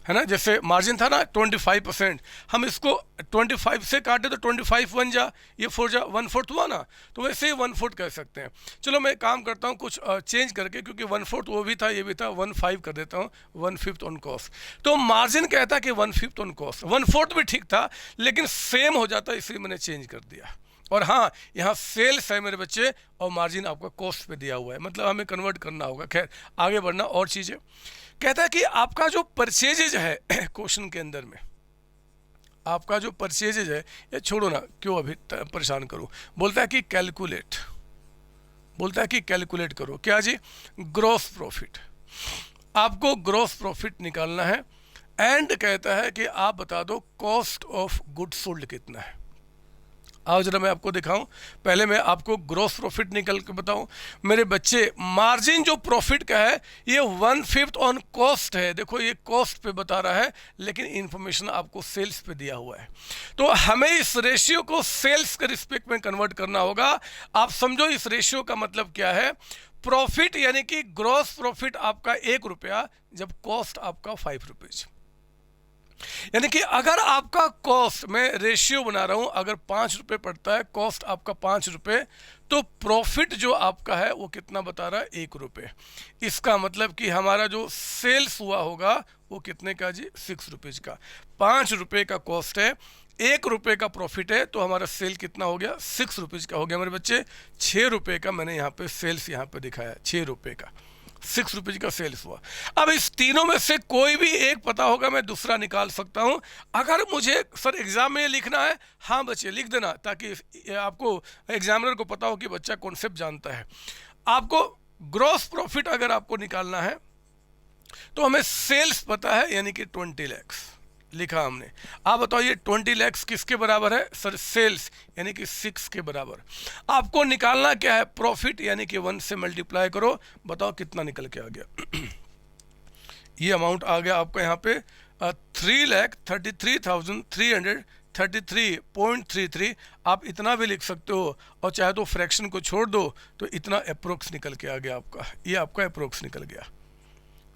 है ना? जैसे मार्जिन था ना 25%, हम इसको 25 से काटे तो 25 बन जा, ये 4 जा 1/4 हुआ ना, तो वैसे ही 1/4 कह सकते हैं। चलो मैं काम करता हूँ कुछ चेंज करके, क्योंकि 1/4 वो भी था ये भी था, 1/5 कर देता हूँ, 1/5 ऑन कॉस्ट। तो मार्जिन कहता है कि 1/5 ऑन कॉस्ट, 1/4 भी ठीक था लेकिन सेम हो जाता, इसलिए मैंने चेंज कर दिया। और हाँ, यहाँ सेल्स है मेरे बच्चे और मार्जिन आपका कॉस्ट पे दिया हुआ है, मतलब हमें कन्वर्ट करना होगा। खैर आगे बढ़ना, और चीज़ें कहता है कि आपका जो परचेजेज है क्वेश्चन के अंदर में, आपका जो परचेजेज है, ये छोड़ो ना, क्यों अभी परेशान करो। बोलता है कि कैलकुलेट, बोलता है कि कैलकुलेट करो क्या जी? Gross profit. आपको ग्रॉस प्रॉफिट निकालना है एंड कहता है कि आप बता दो कॉस्ट ऑफ गुड सोल्ड कितना है। आओ जरा मैं आपको दिखाऊं। पहले मैं आपको ग्रॉस प्रॉफिट निकल के बताऊं। मेरे बच्चे मार्जिन जो प्रॉफिट का है ये 1/5 ऑन कॉस्ट है। देखो ये कॉस्ट पे बता रहा है लेकिन इंफॉर्मेशन आपको सेल्स पे दिया हुआ है, तो हमें इस रेशियो को सेल्स के रिस्पेक्ट में कन्वर्ट करना होगा। आप समझो इस रेशियो का मतलब क्या है। प्रॉफिट यानी कि ग्रॉस प्रॉफिट आपका 1 रुपया, जब कॉस्ट आपका 5 रुपीज। यानी कि अगर आपका कॉस्ट, मैं रेशियो बना रहा हूं, अगर 5 रुपये पड़ता है, कॉस्ट आपका 5 रुपये, तो प्रॉफिट जो आपका है वो कितना बता रहा है, 1 रुपये। इसका मतलब कि हमारा जो सेल्स हुआ होगा वो कितने का जी, 6 रुपीज़ का। 5 रुपये का कॉस्ट है, 1 रुपये का प्रॉफिट है, तो हमारा सेल कितना हो गया, 6 रुपीज़ का हो गया मेरे बच्चे। 6 रुपये का मैंने यहाँ पे सेल्स यहाँ पे दिखाया, 6 रुपये का 6 रुपीज़ का सेल्स हुआ। अब इस तीनों में से कोई भी एक पता होगा, मैं दूसरा निकाल सकता हूं। अगर मुझे सर एग्जाम में ये लिखना है, हाँ बच्चे लिख देना, ताकि आपको, एग्जामिनर को पता हो कि बच्चा कॉन्सेप्ट जानता है। आपको ग्रॉस प्रॉफिट अगर आपको निकालना है तो हमें सेल्स पता है, यानी कि 20 लाख लिखा हमने। आप बताओ ये 20 लाख किसके बराबर है सर, सेल्स यानी कि 6 के बराबर। आपको निकालना क्या है, प्रॉफिट, यानी कि 1 से मल्टीप्लाई करो, बताओ कितना निकल के आ गया। ये अमाउंट आ गया आपका यहाँ पे 3,33,333.33। आप इतना भी लिख सकते हो, और चाहे तो फ्रैक्शन को छोड़ दो, तो इतना अप्रोक्स निकल के आ गया आपका, ये आपका अप्रोक्स निकल गया,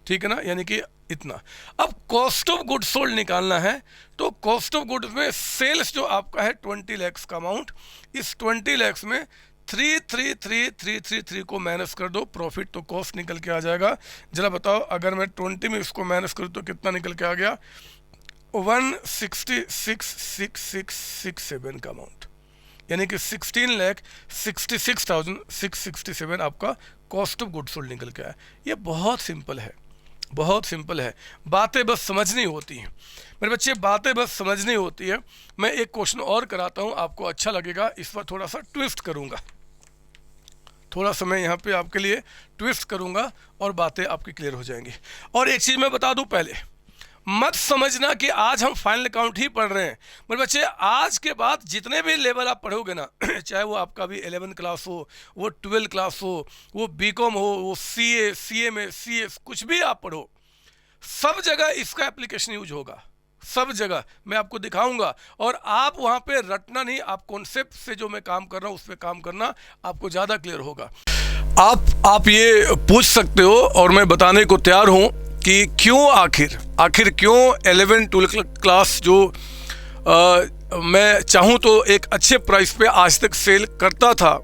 ठीक है ना, यानी कि इतना। अब कॉस्ट ऑफ गुड्स सोल्ड निकालना है, तो कॉस्ट ऑफ गुड्स में सेल्स जो आपका है 20 लाख का अमाउंट, इस 20 लाख में 333,333 को माइनस कर दो, प्रॉफिट तो कॉस्ट निकल के आ जाएगा। जरा बताओ अगर मैं 20 में इसको माइनस करूँ तो कितना निकल के आ गया, 166,667 का अमाउंट, यानी कि 16,66,667 आपका कॉस्ट ऑफ गुड्स सोल्ड निकल के आया। ये बहुत सिंपल है, बहुत सिंपल है, बातें बस समझनी होती हैं मेरे बच्चे, बातें बस समझनी होती है। मैं एक क्वेश्चन और कराता हूं, आपको अच्छा लगेगा, इस पर थोड़ा सा ट्विस्ट करूंगा, थोड़ा सा मैं यहाँ पे आपके लिए ट्विस्ट करूंगा और बातें आपकी क्लियर हो जाएंगी। और एक चीज़ मैं बता दूं पहले, मत समझना कि आज हम फाइनल अकाउंट ही पढ़ रहे हैं मेरे बच्चे। आज के बाद जितने भी लेवल आप पढ़ोगे ना, चाहे वो आपका भी 11 क्लास हो, वो 12 क्लास हो, वो बीकॉम हो, वो सीए, सीएमए, सीएस, कुछ भी आप पढ़ो, सब जगह इसका एप्लीकेशन यूज होगा, सब जगह मैं आपको दिखाऊंगा। और आप वहाँ पे रटना नहीं, आप कॉन्सेप्ट से जो मैं काम कर रहा हूँ उस पर काम करना, आपको ज़्यादा क्लियर होगा। आप ये पूछ सकते हो और मैं बताने को तैयार हूँ कि क्यों, आखिर क्यों 11-12 क्लास जो मैं चाहूँ तो एक अच्छे प्राइस पे आज तक सेल करता था,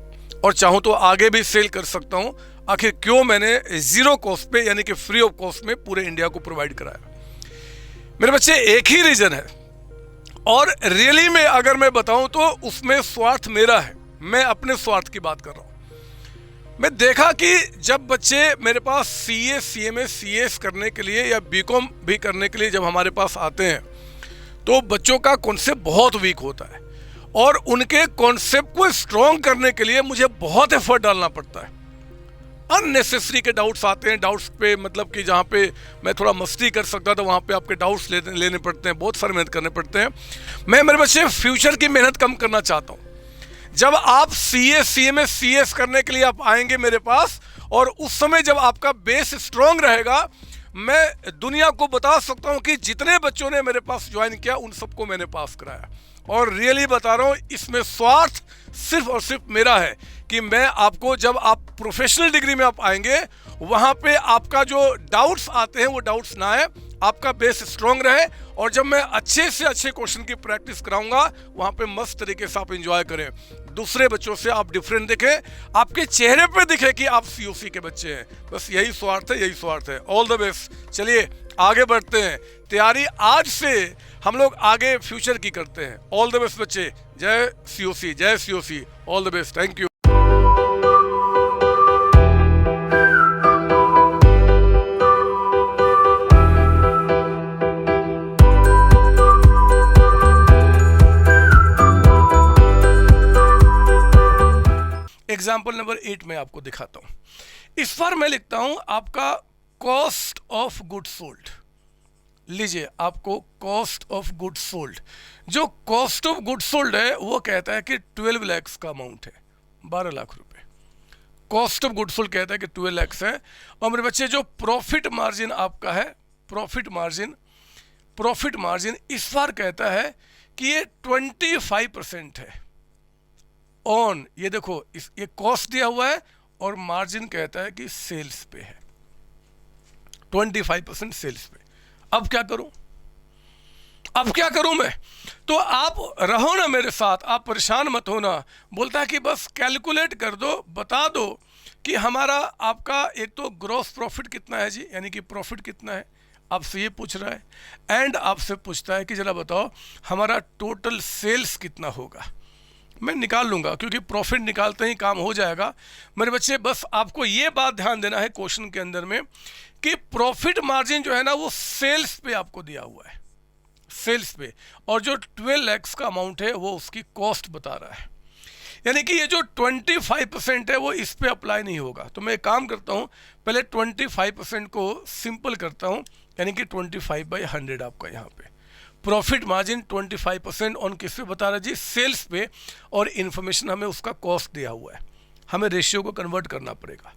और चाहूँ तो आगे भी सेल कर सकता हूँ, आखिर क्यों मैंने जीरो कॉस्ट पे यानी कि फ्री ऑफ कॉस्ट में पूरे इंडिया को प्रोवाइड कराया। मेरे बच्चे एक ही रीज़न है, और रियली में अगर मैं बताऊँ तो उसमें स्वार्थ मेरा है, मैं अपने स्वार्थ की बात कर रहा हूँ। मैं देखा कि जब बच्चे मेरे पास सीए, सीएमए, सीएस करने के लिए या बीकॉम भी करने के लिए जब हमारे पास आते हैं, तो बच्चों का कॉन्सेप्ट बहुत वीक होता है, और उनके कॉन्सेप्ट को स्ट्रॉन्ग करने के लिए मुझे बहुत एफर्ट डालना पड़ता है। अननेसेसरी के डाउट्स आते हैं, डाउट्स पे मतलब कि जहाँ पे मैं थोड़ा मस्ती कर सकता था, वहाँ पे आपके डाउट्स लेने पड़ते हैं, बहुत सारे मेहनत करने पड़ते हैं। मैं मेरे बच्चे फ्यूचर की मेहनत कम करना चाहता हूँ। जब आप सीए, सीएमए, सीएस करने के लिए आप आएंगे मेरे पास, और उस समय जब आपका बेस स्ट्रॉन्ग रहेगा, मैं दुनिया को बता सकता हूं कि जितने बच्चों ने मेरे पास ज्वाइन किया उन सबको मैंने पास कराया। और रियली बता रहा हूं, इसमें स्वार्थ सिर्फ और सिर्फ मेरा है कि मैं आपको, जब आप प्रोफेशनल डिग्री में आप आएंगे, वहां पे आपका जो डाउट्स आते हैं वो डाउट्स ना आए, आपका बेस स्ट्रॉन्ग रहे, और जब मैं अच्छे से अच्छे क्वेश्चन की प्रैक्टिस कराऊंगा, वहां पे मस्त तरीके से आप एंजॉय करें, दूसरे बच्चों से आप डिफरेंट दिखें, आपके चेहरे पे दिखे कि आप सीओसी के बच्चे हैं। बस यही स्वार्थ है, यही स्वार्थ है। All the best. चलिए आगे बढ़ते हैं, तैयारी आज से हम लोग आगे फ्यूचर की करते हैं। ऑल द बेस्ट बच्चे, जय सीओसी, जय COC, all the best, thank you. Example number 8 में आपको दिखाता हूं। इस बार मैं लिखता हूं आपका कॉस्ट ऑफ गुड सोल्ड। लीजिए, आपको कॉस्ट ऑफ गुड सोल्ड, जो कॉस्ट ऑफ गुड सोल्ड है वो कहता है कि 12 लाख का अमाउंट है, 12 लाख रुपए। कॉस्ट ऑफ गुड सोल्ड कहता है कि 12 लाख है। और मेरे बच्चे जो प्रॉफिट मार्जिन आपका है, प्रॉफिट मार्जिन इस बार कहता है कि ये 25% है ऑन, ये देखो ये कॉस्ट दिया हुआ है, और मार्जिन कहता है कि सेल्स पे है, 25% सेल्स पे। अब क्या करूं, अब क्या करूं मैं? तो आप रहो ना मेरे साथ, आप परेशान मत होना। बोलता है कि बस कैलकुलेट कर दो, बता दो कि हमारा आपका एक तो ग्रॉस प्रॉफिट कितना है जी, यानी कि प्रॉफिट कितना है, आपसे ये पूछ रहा है। एंड आपसे पूछता है कि जरा बताओ हमारा टोटल सेल्स कितना होगा। मैं निकाल लूँगा क्योंकि प्रॉफिट निकालते ही काम हो जाएगा मेरे बच्चे। बस आपको ये बात ध्यान देना है क्वेश्चन के अंदर में कि प्रॉफिट मार्जिन जो है ना वो सेल्स पे आपको दिया हुआ है, सेल्स पे, और जो 12 lakhs का अमाउंट है वो उसकी कॉस्ट बता रहा है। यानी कि ये जो 25% है वो इस पे अप्लाई नहीं होगा। तो मैं एक काम करता हूँ, पहले 25% को सिंपल करता हूँ, यानी कि 25/100 आपका यहाँ पे प्रॉफिट मार्जिन 25% ऑन किस पे बता रहा है जी, सेल्स पे, और इन्फॉर्मेशन हमें उसका कॉस्ट दिया हुआ है। हमें रेशियो को कन्वर्ट करना पड़ेगा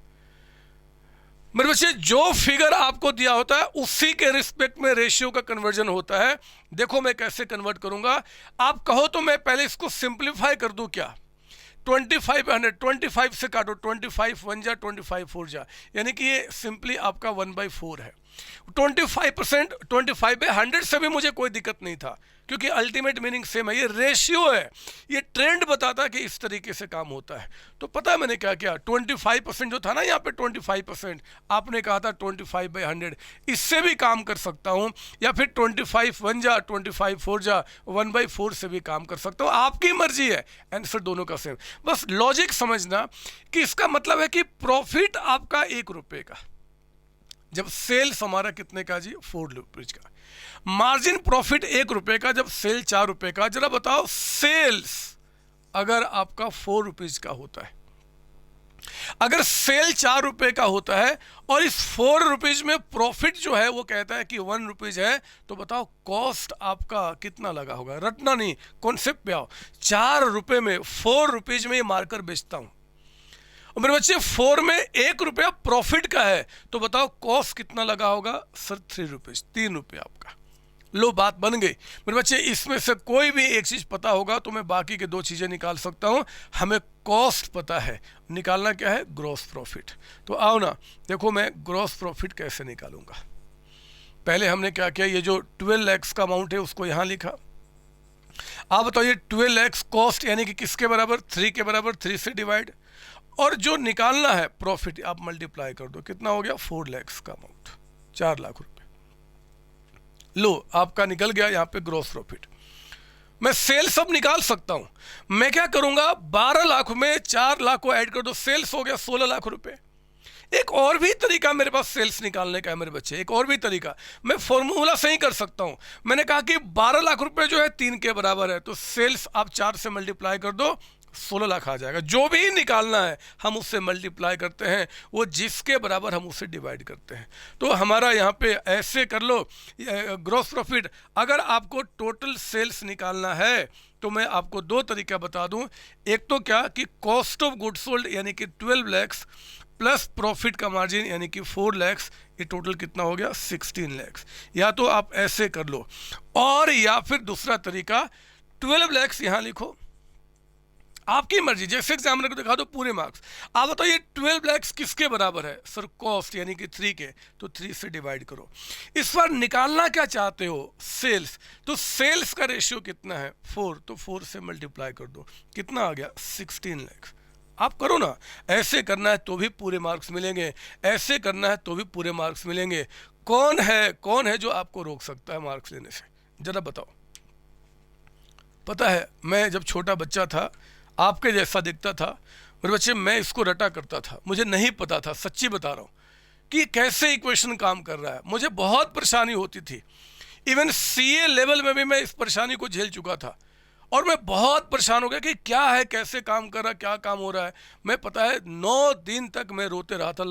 मेरे बच्चे। जो फिगर आपको दिया होता है उसी के रिस्पेक्ट में रेशियो का कन्वर्जन होता है। देखो मैं कैसे कन्वर्ट करूंगा, आप कहो तो मैं पहले इसको सिंप्लीफाई कर दूं क्या। 25/100, 25 से काटो, 25 1 जा, 25 4 जा, यानी कि ये सिंपली आपका 1/4 है। 25%, 25/100 से भी मुझे कोई दिक्कत नहीं था क्योंकि अल्टीमेट मीनिंग सेम है। ये रेशियो है, ये ट्रेंड बताता है कि इस तरीके से काम होता है। तो पता है मैंने क्या किया, 25% जो था ना यहाँ पे 25%, आपने कहा था 25/100, इससे भी काम कर सकता हूँ, या फिर 25 1 जा, 25 4 जा, 1/4 से भी काम कर सकता हूँ, आपकी मर्जी है। आंसर दोनों का सेम। बस लॉजिक समझना कि इसका मतलब है कि प्रॉफिट आपका 1 रुपये का, जब सेल्स हमारा कितने का जी, 4 रुपीज का। मार्जिन प्रॉफिट 1 रुपये का, जब सेल 4 रुपये का। जरा बताओ सेल्स अगर आपका 4 रुपीज का होता है, अगर सेल 4 रुपये का होता है और इस 4 रुपीज में प्रॉफिट जो है वो कहता है कि 1 रुपीज है, तो बताओ कॉस्ट आपका कितना लगा होगा। रटना नहीं, कॉन्सेप्ट पे आओ। 4 रुपये में 4 रुपीज में ये मार्कर बेचता हूं और मेरे बच्चे 4 में 1 रुपया प्रॉफिट का है, तो बताओ कॉस्ट कितना लगा होगा सर, 3 रुपीज, 3 रुपये आपका। लो बात बन गई मेरे बच्चे। इसमें से कोई भी एक चीज पता होगा तो मैं बाकी के 2 चीजें निकाल सकता हूं। हमें कॉस्ट पता है, निकालना क्या है, ग्रॉस प्रॉफिट। तो आओ ना देखो मैं ग्रॉस प्रॉफिट कैसे निकालूंगा। पहले हमने क्या किया, ये जो 12 lakhs का अमाउंट है उसको यहां लिखा। आप बताओ ये 12 lakhs कॉस्ट यानी कि किसके बराबर, 3 के बराबर, 3 से डिवाइड, और जो निकालना है प्रॉफिट आप मल्टीप्लाई कर दो, कितना हो गया, 4 lakhs का अमाउंट, 4 लाख रुपए। लो आपका निकल गया यहाँ पे ग्रॉस प्रॉफिट। मैं सेल सब निकाल सकता हूं। मैं क्या करूंगा, 12 लाख में 4 लाख को ऐड कर दो, सेल्स हो गया 16 लाख रुपए। एक और भी तरीका मेरे पास सेल्स निकालने का है मेरे बच्चे, एक और भी तरीका। मैं फॉर्मूला से ही कर सकता हूं। मैंने कहा कि 12 लाख रुपए जो है 3 के बराबर है, तो सेल्स आप 4 से मल्टीप्लाई कर दो, 16 लाख आ जाएगा। जो भी निकालना है हम उससे मल्टीप्लाई करते हैं, वो जिसके बराबर हम उससे डिवाइड करते हैं। तो हमारा यहाँ पे ऐसे कर लो, ग्रॉस प्रॉफिट। अगर आपको टोटल सेल्स निकालना है तो मैं आपको 2 तरीका बता दूं। एक तो क्या कि कॉस्ट ऑफ गुड सोल्ड यानी कि 12 lakhs प्लस प्रॉफिट का मार्जिन यानी कि 4 lakhs, ये टोटल कितना हो गया, 16 lakhs। या तो आप ऐसे कर लो, और या फिर दूसरा तरीका 12 lakhs यहाँ लिखो, आपकी मर्जी, जैसे एग्जामिनर को दिखा दो पूरे मार्क्स। आप बताओ ये 12 lakhs किसके बराबर है सर, कॉस्ट यानी कि 3 के, तो 3 से डिवाइड करो। इस बार निकालना क्या चाहते हो, सेल्स, तो सेल्स का रेशियो कितना है, 4, तो 4 से मल्टीप्लाई कर दो, कितना आ गया, 16 lakhs। आप करो ना, ऐसे करना है तो भी पूरे मार्क्स मिलेंगे, ऐसे करना है तो भी पूरे मार्क्स मिलेंगे। कौन है जो आपको रोक सकता है मार्क्स लेने से, जरा बताओ। पता है मैं जब छोटा बच्चा था आपके जैसा दिखता था मेरे बच्चे, मैं इसको रटा करता था, मुझे नहीं पता था, सच्ची बता रहा हूँ, कि कैसे इक्वेशन काम कर रहा है। मुझे बहुत परेशानी होती थी, इवन सीए लेवल में भी मैं इस परेशानी को झेल चुका था, और मैं बहुत परेशान हो गया कि क्या है, कैसे काम कर रहा है, क्या काम हो रहा है। मैं पता है 9 दिन तक मैं रोते रहा था,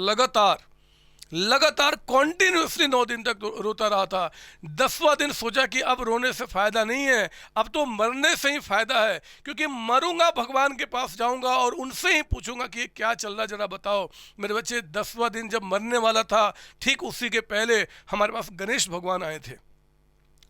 लगातार कॉन्टिन्यूसली 9 दिन तक रोता रहा था। 10वां दिन सोचा कि अब रोने से फायदा नहीं है, अब तो मरने से ही फायदा है, क्योंकि मरूंगा भगवान के पास जाऊंगा और उनसे ही पूछूंगा कि क्या चल रहा, जरा बताओ। मेरे बच्चे 10वां दिन जब मरने वाला था, ठीक उसी के पहले हमारे पास गणेश भगवान आए थे।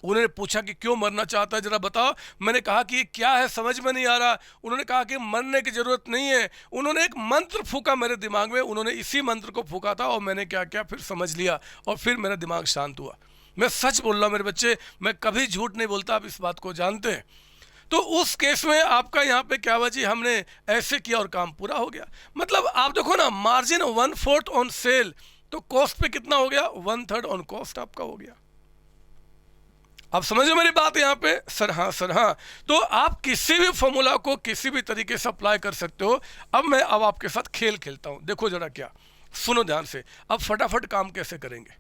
उन्होंने पूछा कि क्यों मरना चाहता है, जरा बताओ। मैंने कहा कि ये क्या है, समझ में नहीं आ रहा। उन्होंने कहा कि मरने की जरूरत नहीं है। उन्होंने एक मंत्र फूका मेरे दिमाग में, उन्होंने इसी मंत्र को फूका था और मैंने क्या किया, फिर समझ लिया और फिर मेरा दिमाग शांत हुआ। मैं सच बोल रहा हूँ मेरे बच्चे, मैं कभी झूठ नहीं बोलता, आप इस बात को जानते हैं। तो उस केस में आपका यहाँ पे क्या हुआ जी, हमने ऐसे किया और काम पूरा हो गया। मतलब आप देखो ना, मार्जिन 1/4 ऑन सेल, तो कॉस्ट पे कितना हो गया, 1/3 ऑन कॉस्ट आपका हो गया। आप समझो मेरी बात यहाँ पे? सर हाँ, सर हाँ। तो आप किसी भी फॉर्मूला को किसी भी तरीके से अप्लाई कर सकते हो। अब आपके साथ खेल खेलता हूँ, देखो जरा क्या, सुनो ध्यान से। अब फटाफट काम कैसे करेंगे,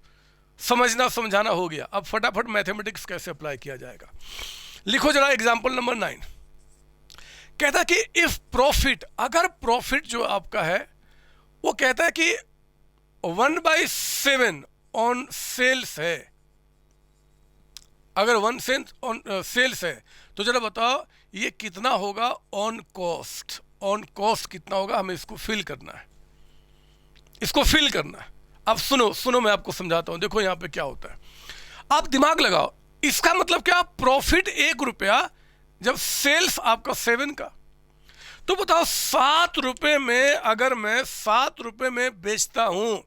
समझना समझाना हो गया, अब फटाफट मैथमेटिक्स कैसे अप्लाई किया जाएगा। लिखो जरा एग्जाम्पल नंबर 9। कहता कि इफ प्रॉफिट, अगर प्रॉफिट जो आपका है वो कहता है कि 1/7 ऑन सेल्स है, अगर 1 ऑन सेल्स है तो जरा बताओ ये कितना होगा ऑन कॉस्ट। ऑन कॉस्ट कितना होगा, हमें इसको फिल करना है, इसको फिल करना है। अब सुनो सुनो, मैं आपको समझाता हूं। देखो यहां पे क्या होता है, आप दिमाग लगाओ। इसका मतलब क्या, प्रॉफिट 1 रुपया जब सेल्स आपका 7 का, तो बताओ 7 रुपए में अगर मैं 7 रुपए में बेचता हूं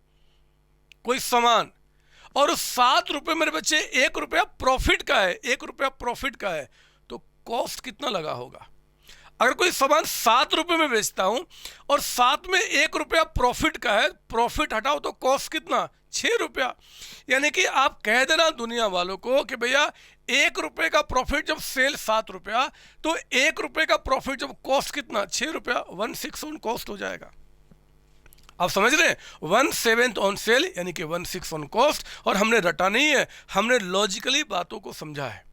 कोई सामान, और उस 7 रुपए मेरे बच्चे 1 रुपया प्रॉफिट का है, 1 रुपया प्रॉफिट का है, तो कॉस्ट कितना लगा होगा। अगर कोई सामान 7 रुपए में बेचता हूं और साथ में 1 रुपया प्रॉफिट का है, प्रॉफिट हटाओ तो कॉस्ट कितना, 6 रुपया। यानी कि आप कह देना दुनिया वालों को कि भैया 1 रुपए का प्रॉफिट जब सेल 7 रुपया, तो 1 रुपए का प्रॉफिट जब कॉस्ट कितना, 6 रुपया, 1/6 ऑन कॉस्ट हो जाएगा। आप समझ रहे हैं, 1/7 ऑन सेल यानी कि 1/6 ऑन कॉस्ट। और हमने रटा नहीं है, हमने लॉजिकली बातों को समझा है।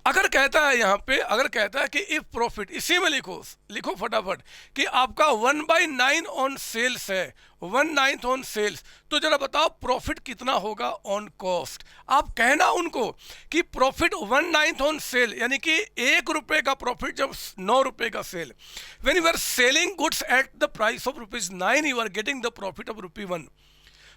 अगर कहता है यहाँ पे, अगर कहता है कि इफ प्रॉफिट, इसी में लिखो, लिखो फटाफट कि आपका 1/9 ऑन सेल्स है, 1/9 ऑन सेल्स, तो जरा बताओ प्रॉफिट कितना होगा ऑन कॉस्ट। आप कहना उनको कि प्रॉफिट 1/9 ऑन सेल यानी कि 1 रुपए का प्रॉफिट जब 9 रुपए का sale, when you are selling goods at the price of ₹9 you are getting the profit of ₹1।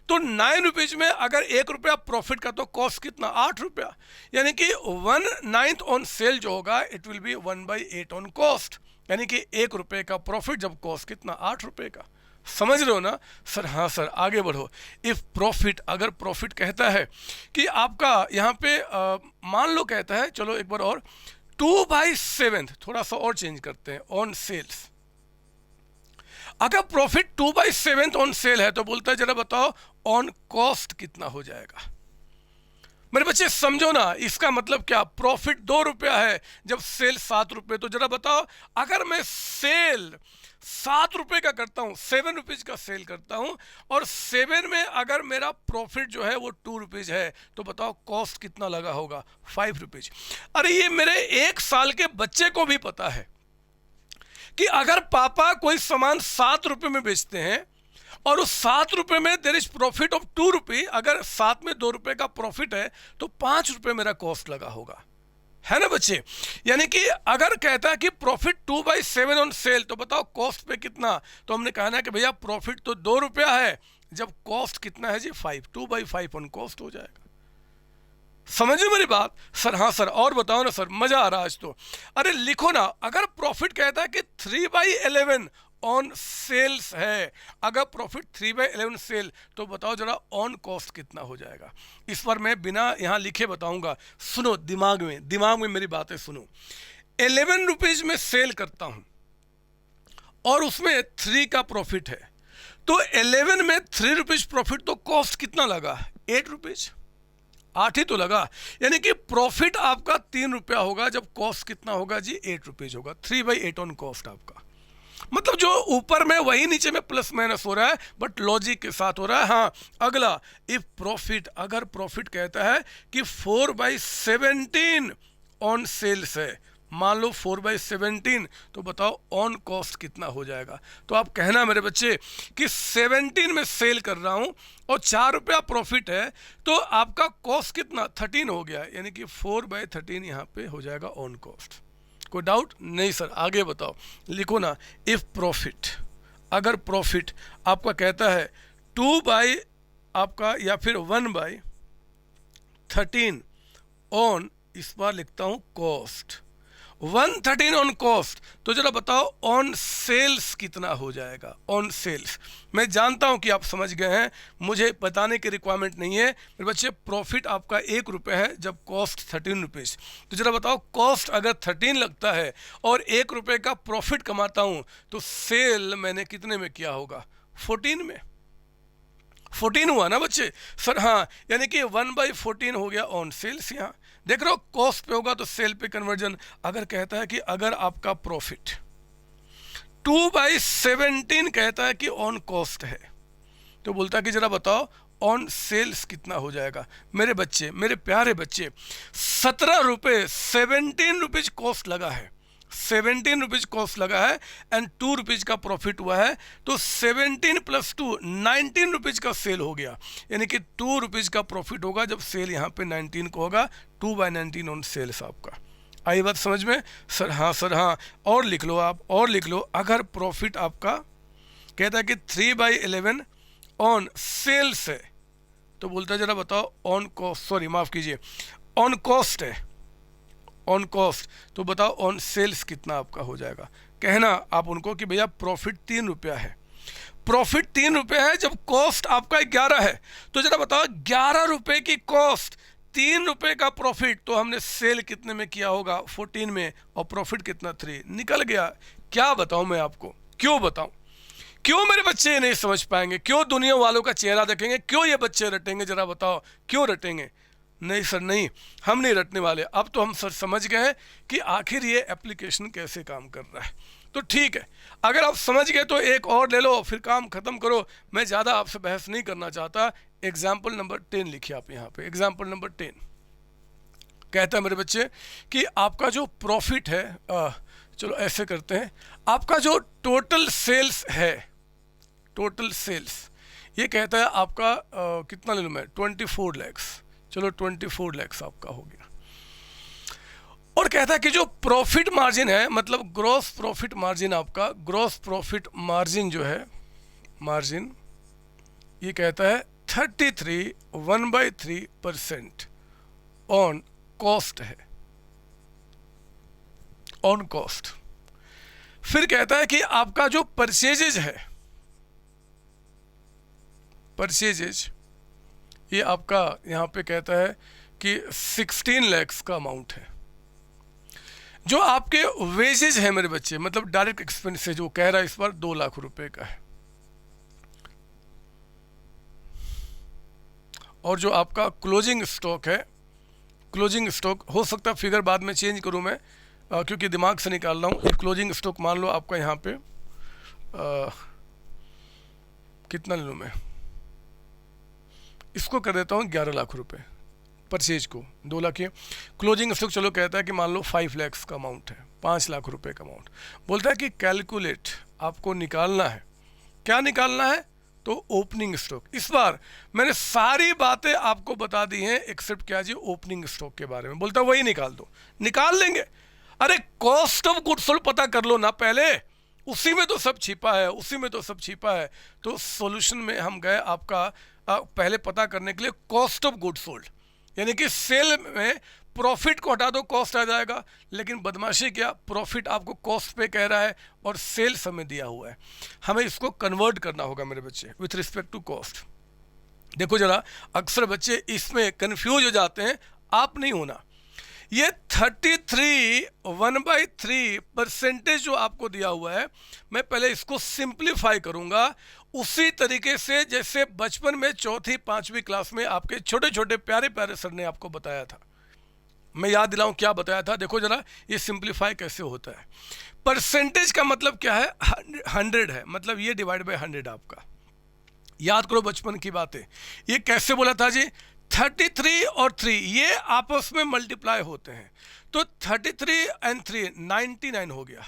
तो 9 रुपीज में अगर 1 रुपया प्रॉफिट का, तो कॉस्ट कितना, 8 रुपया। यानी कि 1/9 ऑन सेल जो होगा it will be 1/8 on cost, यानी कि 1 रुपये का प्रॉफिट जब कॉस्ट कितना, 8 रुपये का। समझ रहे हो ना? सर हाँ सर, आगे बढ़ो। इफ प्रॉफिट, अगर प्रॉफिट कहता है कि आपका यहाँ पे मान लो कहता है, चलो एक बार और, 2/7, थोड़ा सा और चेंज करते हैं, ऑन सेल्स। अगर प्रॉफिट 2/7 ऑन सेल है तो बोलता है जरा बताओ ऑन कॉस्ट कितना हो जाएगा। मेरे बच्चे समझो ना, इसका मतलब क्या, प्रॉफिट 2 रुपया है जब सेल 7 रुपये, तो जरा बताओ अगर मैं सेल 7 रुपये का करता हूं, 7 रुपीज का सेल करता हूं, और 7 में अगर मेरा प्रॉफिट जो है वो 2 रुपीज है, तो बताओ कॉस्ट कितना लगा होगा, 5 रुपीज। अरे ये मेरे 1 साल के बच्चे को भी पता है कि अगर पापा कोई सामान 7 रुपये में बेचते हैं और उस 7 रुपये में देयर इज प्रॉफिट ऑफ 2 रुपये, अगर साथ में 2 रुपये का प्रॉफिट है तो 5 रुपये मेरा कॉस्ट लगा होगा, है ना बच्चे। यानी कि अगर कहता है कि प्रॉफिट 2/7 ऑन सेल, तो बताओ कॉस्ट पे कितना, तो हमने कहना है कि भैया प्रॉफिट तो 2 रुपया है, जब कॉस्ट कितना है जी 5, 2/5 ऑन कॉस्ट हो जाएगा। समझे मेरी बात? सर हाँ सर, और बताओ ना सर, मजा आ रहा है आज तो। अरे लिखो ना, अगर प्रॉफिट कहता है कि 3/11 ऑन सेल्स है, अगर प्रॉफिट 3/11 सेल, तो बताओ जरा ऑन कॉस्ट कितना हो जाएगा। इस पर मैं बिना यहाँ लिखे बताऊंगा, सुनो दिमाग में मेरी बातें सुनो। 11 रुपीज में सेल करता हूं और उसमें 3 का प्रॉफिट है, तो 11 में 3 रुपीज प्रॉफिट, तो कॉस्ट कितना लगा, 8 रुपीज, 8 ही तो लगा। यानी कि प्रॉफिट आपका 3 रुपया होगा जब कॉस्ट कितना होगा जी 8 रुपीज होगा, 3/8 ऑन कॉस्ट आपका। मतलब जो ऊपर में वही नीचे में प्लस माइनस हो रहा है, बट लॉजिक के साथ हो रहा है। हाँ अगला, इफ प्रॉफिट, अगर प्रॉफिट कहता है कि 4/17 ऑन सेल्स है, मान लो 4/17, तो बताओ ऑन कॉस्ट कितना हो जाएगा। तो आप कहना मेरे बच्चे कि 17 में सेल कर रहा हूं और 4 रुपया प्रॉफिट है, तो आपका कॉस्ट कितना, 13 हो गया, यानी कि 4/13 यहाँ पे हो जाएगा ऑन कॉस्ट। कोई डाउट नहीं सर, आगे बताओ। लिखो ना, इफ प्रॉफिट, अगर प्रॉफिट आपका कहता है 2 आपका या फिर 1/13 ऑन, इस बार लिखता हूं कॉस्ट, 113 ऑन कॉस्ट, तो जरा बताओ ऑन सेल्स कितना हो जाएगा। ऑन सेल्स मैं जानता हूं कि आप समझ गए हैं, मुझे बताने की रिक्वायरमेंट नहीं है मेरे बच्चे। प्रॉफिट आपका 1 रुपये है जब कॉस्ट 13 रुपीज़, तो जरा बताओ कॉस्ट अगर 13 लगता है और 1 रुपये का प्रॉफिट कमाता हूं तो सेल मैंने कितने में किया होगा, 14 में। 14 हुआ ना बच्चे सर, हाँ, यानी कि 1/14 हो गया ऑन सेल्स। यहाँ देख रहे हो कॉस्ट पे होगा तो सेल पे कन्वर्जन। अगर कहता है कि अगर आपका प्रॉफिट 2/17 कहता है कि ऑन कॉस्ट है, तो बोलता है कि जरा बताओ ऑन सेल्स कितना हो जाएगा। मेरे बच्चे, मेरे प्यारे बच्चे, 17 रुपये, 17 रुपीज कॉस्ट लगा है, 17 रुपीज कॉस्ट लगा है एंड 2 रुपीज का प्रॉफिट हुआ है, तो 17 + 2 19 रुपीज का सेल हो गया। यानी कि 2 रुपीज का प्रॉफिट होगा जब सेल यहाँ पे 19 को होगा, 2/19 ऑन सेल्स आपका। आई बात समझ में सर? हाँ सर, हाँ। और लिख लो आप, और लिख लो, अगर प्रॉफिट आपका कहता है कि 3/11 ऑन सेल्स है, तो बोलता है जरा बताओ ऑन कॉस्ट, सॉरी माफ कीजिए, ऑन कॉस्ट है, ऑन कॉस्ट, तो बताओ ऑन सेल्स कितना आपका हो जाएगा। कहना आप उनको कि भैया प्रॉफिट 3 रुपया है, प्रॉफिट 3 रुपये है जब कॉस्ट आपका 11 है, तो जरा बताओ 11 रुपये की कॉस्ट, 3 रुपये का प्रॉफिट, तो हमने सेल कितने में किया होगा, 14 में, और प्रॉफिट कितना, 3 निकल गया। क्या बताऊं मैं आपको, क्यों बताऊं, क्यों मेरे बच्चे ये नहीं समझ पाएंगे, क्यों दुनिया वालों का चेहरा देखेंगे, क्यों ये बच्चे रटेंगे, जरा बताओ क्यों रटेंगे। नहीं सर नहीं, हम नहीं रटने वाले। अब तो हम सर समझ गए हैं कि आखिर ये एप्लीकेशन कैसे काम कर रहा है। तो ठीक है, अगर आप समझ गए तो एक और ले लो, फिर काम खत्म करो। मैं ज़्यादा आपसे बहस नहीं करना चाहता। एग्जाम्पल नंबर 10 लिखिए आप यहाँ पे। एग्जाम्पल नंबर 10 कहता है मेरे बच्चे कि आपका जो प्रॉफिट है, चलो ऐसे करते हैं, आपका जो टोटल सेल्स है, टोटल सेल्स, ये कहता है आपका कितना ले लूँ मैं, 24 लैक्स, चलो 24 लैक्स आपका हो गया। और कहता है कि जो प्रॉफिट मार्जिन है, मतलब ग्रॉस प्रॉफिट मार्जिन, आपका ग्रॉस प्रॉफिट मार्जिन जो है, मार्जिन, ये कहता है 33 1/3% ऑन कॉस्ट है, ऑन कॉस्ट। फिर कहता है कि आपका जो परचेजेज है, परचेजेज, ये आपका यहाँ पे कहता है कि 16 लैक्स का अमाउंट है। जो आपके वेजेज है मेरे बच्चे, मतलब डायरेक्ट एक्सपेंस है, जो कह रहा है इस बार 2 लाख रुपए का है। और जो आपका क्लोजिंग स्टॉक है, क्लोजिंग स्टॉक, हो सकता है फिगर बाद में चेंज करूं मैं, क्योंकि दिमाग से निकाल रहा हूँ। क्लोजिंग स्टॉक मान लो आपका यहाँ पे कितना ले लूँ मैं, इसको कर देता हूँ 11 लाख रुपए, परचेज को 2 लाख है। क्लोजिंग स्टॉक चलो कहता है कि मान लो 5 लैक्स का अमाउंट है, 5 लाख रुपए का अमाउंट। बोलता है कि कैलकुलेट, आपको निकालना है, क्या निकालना है, तो ओपनिंग स्टॉक। इस बार मैंने सारी बातें आपको बता दी हैं एक्सेप्ट क्या जी, ओपनिंग स्टॉक के बारे में। बोलता है वही निकाल दो, निकाल लेंगे। अरे कॉस्ट ऑफ गुड्स सोल्ड पता कर लो ना पहले, उसी में तो सब छिपा है, उसी में तो सब छिपा है। तो सॉल्यूशन में हम गए आपका पहले पता करने के लिए कॉस्ट ऑफ गुड्स सोल्ड, यानी कि सेल में प्रॉफिट को हटा दो, कॉस्ट आ जाएगा। लेकिन बदमाशी क्या, प्रॉफिट आपको कॉस्ट पे कह रहा है और सेल्स हमें दिया हुआ है, हमें इसको कन्वर्ट करना होगा मेरे बच्चे विथ रिस्पेक्ट टू कॉस्ट। देखो जरा, अक्सर बच्चे इसमें कंफ्यूज हो जाते हैं, आप नहीं होना। ये 33 1/3% जो आपको दिया हुआ है, मैं पहले इसको सिंप्लीफाई करूंगा उसी तरीके से जैसे बचपन में 4th 5वीं क्लास में आपके छोटे छोटे प्यारे प्यारे सर ने आपको बताया था। मैं याद दिलाऊं क्या बताया था, देखो जरा ये सिंप्लीफाई कैसे होता है। परसेंटेज का मतलब क्या है, 100 है, मतलब ये डिवाइड बाय 100 आपका। याद करो बचपन की बातें, ये कैसे बोला था जी, 33 और 3 ये आपस में मल्टीप्लाई होते हैं, तो 33 और 3 99 हो गया,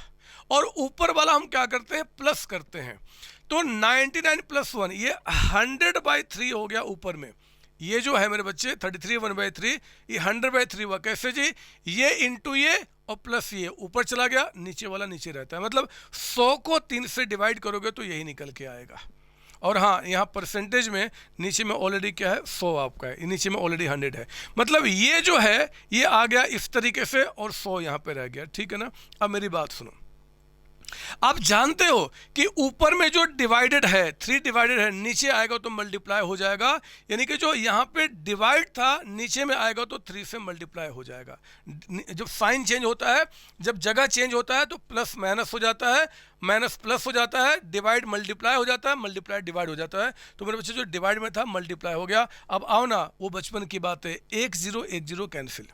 और ऊपर वाला हम क्या करते हैं, प्लस करते हैं, तो 99 + 1 ये 100/3 हो गया ऊपर में। ये जो है मेरे बच्चे 33 1/3, ये 100/3 हुआ। कैसे जी, ये इंटू ये और प्लस ये ऊपर चला गया, नीचे वाला नीचे रहता है। मतलब 100 को 3 से डिवाइड करोगे तो यही निकल के आएगा। और हाँ, यहाँ परसेंटेज में नीचे में ऑलरेडी क्या है, 100 आपका है, नीचे में ऑलरेडी 100 है। मतलब ये जो है ये आ गया इस तरीके से और 100 यहाँ पे रह गया, ठीक है ना। अब मेरी बात सुनो, आप जानते हो कि ऊपर में जो डिवाइडेड है 3 डिवाइडेड है, नीचे आएगा तो मल्टीप्लाई हो जाएगा, यानी कि जो यहाँ पे डिवाइड था नीचे में आएगा तो 3 से मल्टीप्लाई हो जाएगा। जब साइन चेंज होता है, जब जगह चेंज होता है तो प्लस माइनस हो जाता है, माइनस प्लस हो जाता है, डिवाइड मल्टीप्लाई हो जाता है, मल्टीप्लाई डिवाइड हो जाता है। तो मेरे बच्चे जो डिवाइड में था मल्टीप्लाई हो गया। अब आओ ना, वो बचपन की बात है, 1 0 1 0 कैंसिल,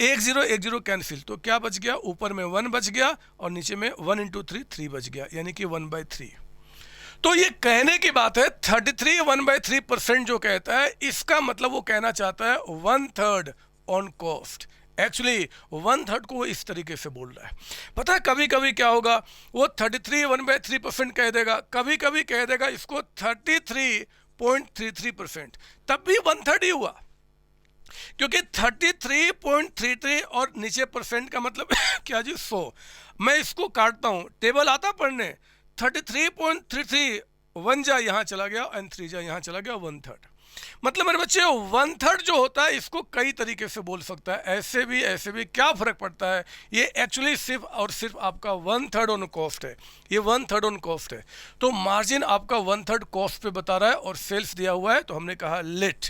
1 0 1 0 कैंसिल, तो क्या बच गया, ऊपर में 1 बच गया और नीचे में 1 इंटू 3 3 बच गया, यानी कि 1/3। तो ये कहने की बात है 33 1/3% जो कहता है, इसका मतलब वो कहना चाहता है 1/3 ऑन कॉस्ट। एक्चुअली 1/3 को वो इस तरीके से बोल रहा है। पता है कभी कभी क्या होगा, वो 33 1/3% कह देगा, कभी कभी कह देगा इसको 33.33%, तब भी 1/3 ही हुआ, क्योंकि 33.33 और नीचे परसेंट का मतलब क्या जी, 100। मैं इसको काटता हूं, टेबल आता पढ़ने, 33.33 1 जा यहाँ चला गया एंड 3 जा यहाँ चला गया, 1/3। मतलब मेरे बच्चे 1/3 जो होता है इसको कई तरीके से बोल सकता है, ऐसे भी, क्या फर्क पड़ता है। ये एक्चुअली सिर्फ और सिर्फ आपका 1/3 ऑन कॉस्ट है, ये 1/3 ऑन कॉस्ट है। तो मार्जिन आपका 1/3 कॉस्ट पे बता रहा है और सेल्स दिया हुआ है, तो हमने कहा लेट,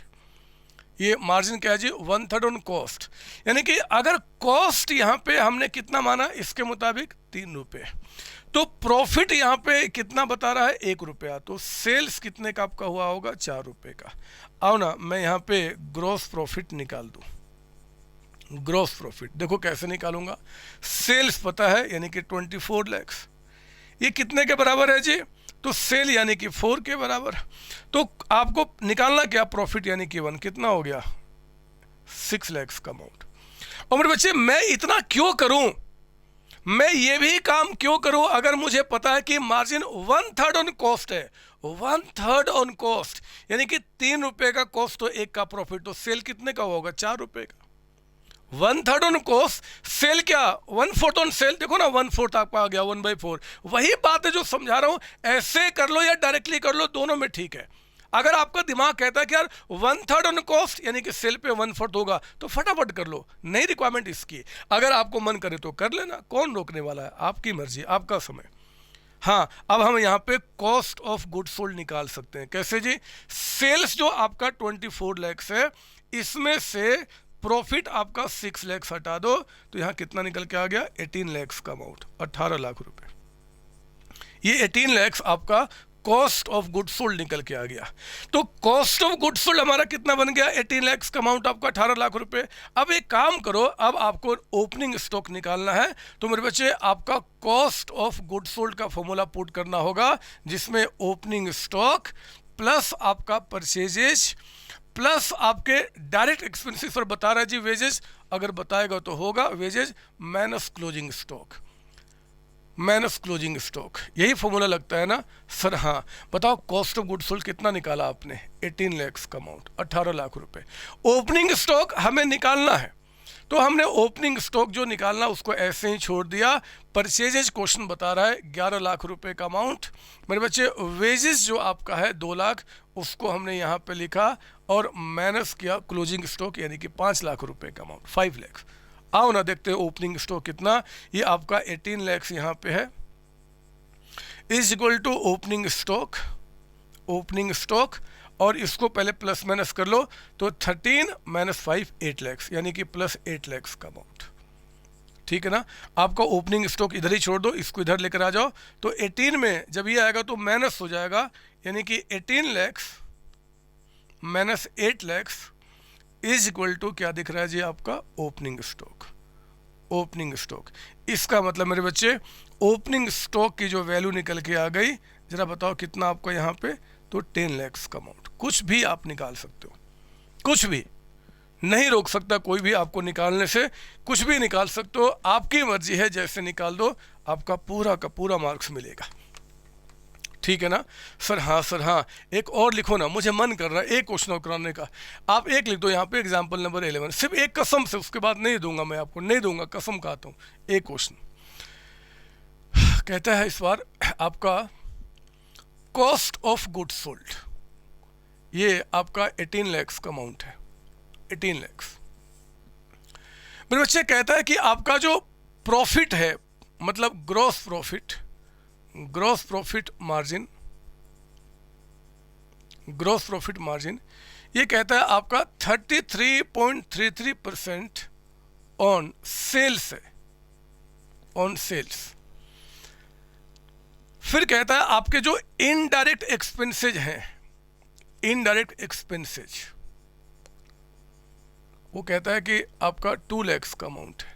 ये मार्जिन क्या है जी, 1/3 ऑन कॉस्ट। यानी कि अगर कॉस्ट यहाँ पे हमने कितना माना, इसके मुताबिक 3 रुपये, तो प्रॉफिट यहाँ पे कितना बता रहा है, 1 रुपया, तो सेल्स कितने का आपका हुआ होगा, 4 रुपये का। आओ ना मैं यहाँ पे ग्रॉस प्रॉफिट निकाल दूँ। ग्रॉस प्रॉफिट देखो कैसे निकालूंगा, सेल्स पता है यानी कि 24 लाख, ये कितने के बराबर है जी, तो सेल यानी कि 4 के बराबर। तो आपको निकालना क्या, प्रॉफिट यानी कि 1, कितना हो गया, 6 लाख का अमाउंट। और मेरे बच्चे मैं इतना क्यों करूं, मैं ये भी काम क्यों करूं, अगर मुझे पता है कि मार्जिन 1/3 ऑन कॉस्ट है, 1/3 ऑन कॉस्ट, यानी कि 3 रुपए का कॉस्ट तो 1 का प्रॉफिट, तो सेल कितने का होगा, 4 रुपए का। 1/3 ऑन कॉस्ट, सेल क्या 1/4 ऑन सेल, देखो ना 1/4 आपका आ गया, 1/4। वही बात है जो समझा रहा हूं, ऐसे कर लो या डायरेक्टली कर लो, दोनों में ठीक है। अगर आपका दिमाग कहता है कि यार 1/3 ऑन कॉस्ट यानी कि सेल पे 1/4 होगा, तो फटाफट कर लो, नहीं रिक्वायरमेंट इसकी। अगर आपको मन करे तो कर लेना, कौन रोकने वाला है, आपकी मर्जी, आपका समय। हाँ, अब हम यहाँ पे कॉस्ट ऑफ गुड सोल्ड निकाल सकते हैं, कैसे जी, सेल्स जो आपका 24 लाख है, इसमें से प्रॉफिट आपका 6 लाख हटा दो, तो यहाँ कितना निकल के आ गया, 18 लाख का अमाउंट, 18 लाख रुपए। ये 18 लाख आपका कॉस्ट ऑफ गुड सोल्ड निकल के आ गया। तो कॉस्ट ऑफ गुड सोल्ड हमारा कितना बन गया, 18 लाख का अमाउंट आपका 18 लाख रुपए। अब एक काम करो, अब आपको ओपनिंग स्टॉक निकालना है, तो मेरे बच्चे आपका कॉस्ट ऑफ गुड सोल्ड का फॉर्मूला पुट करना होगा, जिसमें ओपनिंग स्टॉक प्लस आपका परचेजेज प्लस आपके डायरेक्ट एक्सपेंसेस पर बता रहा है जी वेजेस, अगर बताएगा तो होगा wages minus closing stock, minus closing stock, यही फॉर्मूला लगता है ना सर। हाँ बताओ, कॉस्ट ऑफ गुड सोल्ड कितना निकाला आपने, 18 लाख का अमाउंट, 18 लाख रुपए। ओपनिंग स्टॉक हमें निकालना है, तो हमने ओपनिंग स्टॉक जो निकालना उसको ऐसे ही छोड़ दिया। परचेजेज क्वेश्चन बता रहा है 11 लाख रुपए का अमाउंट, मेरे बच्चे वेजेस जो आपका है 2 लाख, उसको हमने यहाँ पे लिखा और माइनस किया क्लोजिंग स्टॉक यानी कि 5 लाख रुपए का अमाउंट, 5 लाख। आओ ना देखते हैं ओपनिंग स्टॉक कितना, ये आपका 18 लाख यहाँ पे है, is equal to opening stock, opening stock, और इसको पहले प्लस माइनस कर लो, तो 13 माइनस 5 8 लाख, यानी कि प्लस 8 लाख का अमाउंट, ठीक है ना। आपका ओपनिंग स्टॉक इधर ही छोड़ दो, इसको इधर लेकर आ जाओ, तो 18 में जब ये आएगा तो माइनस हो जाएगा, यानी कि 18 lakh minus 8 lakh is equal to क्या दिख रहा है जी, आपका ओपनिंग स्टॉक, ओपनिंग स्टॉक। इसका मतलब मेरे बच्चे ओपनिंग स्टॉक की जो वैल्यू निकल के आ गई, जरा बताओ कितना आपको यहाँ पे, तो 10 लाख का अमाउंट। कुछ भी आप निकाल सकते हो, कुछ भी, नहीं रोक सकता कोई भी आपको निकालने से, कुछ भी निकाल सकते हो, आपकी मर्जी है, जैसे निकाल दो, आपका पूरा का पूरा मार्क्स मिलेगा, ठीक है ना सर। हाँ सर, हाँ एक और लिखो ना, मुझे मन कर रहा है एक क्वेश्चन और कराने का। आप एक लिख दो यहाँ पे, एग्जाम्पल नंबर 11, सिर्फ एक, कसम से, उसके बाद नहीं दूंगा मैं आपको, नहीं दूंगा, कसम खाता हूँ। एक क्वेश्चन कहता है इस बार आपका कॉस्ट ऑफ गुड्स सोल्ड, ये आपका 18 lakhs का अमाउंट है, 18 lakhs। मेरे बच्चे कहता है कि आपका जो प्रॉफिट है, मतलब ग्रॉस प्रॉफिट मार्जिन, ये कहता है आपका 33.33% ऑन सेल्स है, ऑन सेल्स। फिर कहता है आपके जो इनडायरेक्ट एक्सपेंसेज हैं, इनडायरेक्ट एक्सपेंसेज, वो कहता है कि आपका 2 lakhs का अमाउंट है।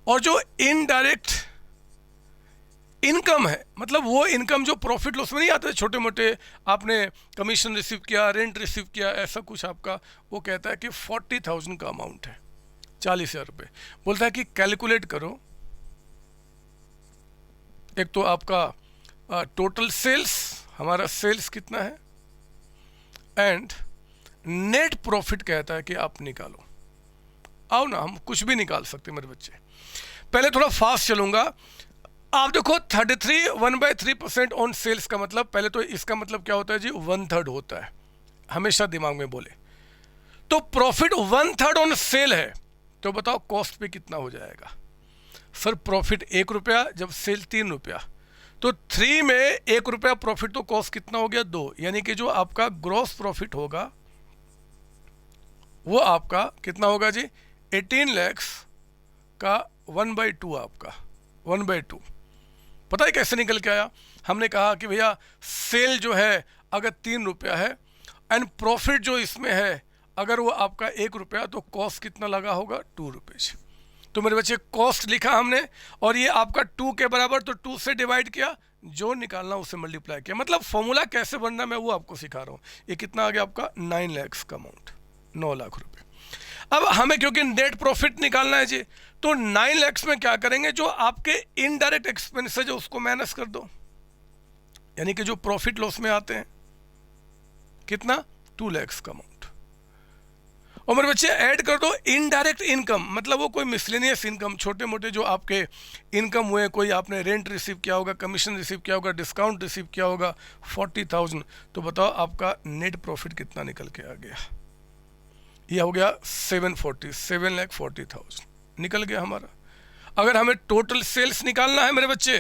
और जो इनडायरेक्ट इनकम है, मतलब वो इनकम जो प्रॉफिट लॉस में नहीं आते, छोटे मोटे आपने कमीशन रिसीव किया, रेंट रिसीव किया, ऐसा कुछ आपका, वो कहता है कि 40,000 का अमाउंट है, 40,000 रुपये। बोलता है कि कैलकुलेट करो, एक तो आपका टोटल सेल्स, हमारा सेल्स कितना है, एंड नेट प्रॉफिट कहता है कि आप निकालो। आओ ना, हम कुछ भी निकाल सकते हैं मेरे बच्चे। पहले थोड़ा फास्ट चलूंगा। आप देखो 33 1/3% ऑन सेल्स का मतलब, पहले तो इसका मतलब क्या होता है जी, 1/3 होता है, हमेशा दिमाग में बोले। तो प्रॉफिट 1/3 ऑन सेल है, तो बताओ कॉस्ट पे कितना हो जाएगा। सर प्रॉफिट 1 रुपया, जब सेल 3 रुपया, तो 3 में 1 रुपया प्रॉफिट, तो कॉस्ट कितना हो गया 2। यानी कि जो आपका ग्रॉस प्रॉफिट होगा वो आपका कितना होगा जी, 18 lakhs का 1/2, आपका 1/2। पता है कैसे निकल के आया? हमने कहा कि भैया सेल जो है अगर 3 रुपया है एंड प्रॉफिट जो इसमें है अगर वो आपका 1 रुपया, तो कॉस्ट कितना लगा होगा 2 रुपये। तो मेरे बच्चे कॉस्ट लिखा हमने, और ये आपका 2 के बराबर, तो 2 से डिवाइड किया, जो निकालना उसे मल्टीप्लाई किया। मतलब फॉर्मूला कैसे बनना मैं वो आपको सिखा रहा हूँ। ये कितना आ गया आपका 9 lakhs का अमाउंट, 9 लाख रुपए। अब हमें क्योंकि नेट प्रॉफिट निकालना है जी, तो 9 lakhs में क्या करेंगे, जो आपके इनडायरेक्ट एक्सपेंसेस है उसको माइनस कर दो, यानी कि जो प्रॉफिट लॉस में आते हैं, कितना 2 lakhs का अमाउंट। और मेरे बच्चे ऐड कर दो इनडायरेक्ट इनकम, मतलब वो कोई मिसलेनियस इनकम, छोटे मोटे जो आपके इनकम हुए, कोई आपने रेंट रिसीव किया होगा, कमीशन रिसीव किया होगा, डिस्काउंट रिसीव किया होगा, 40,000। तो बताओ आपका नेट प्रॉफिट कितना निकल के आ गया। ये हो गया 7,40,000 निकल गया हमारा। अगर हमें टोटल सेल्स निकालना है मेरे बच्चे,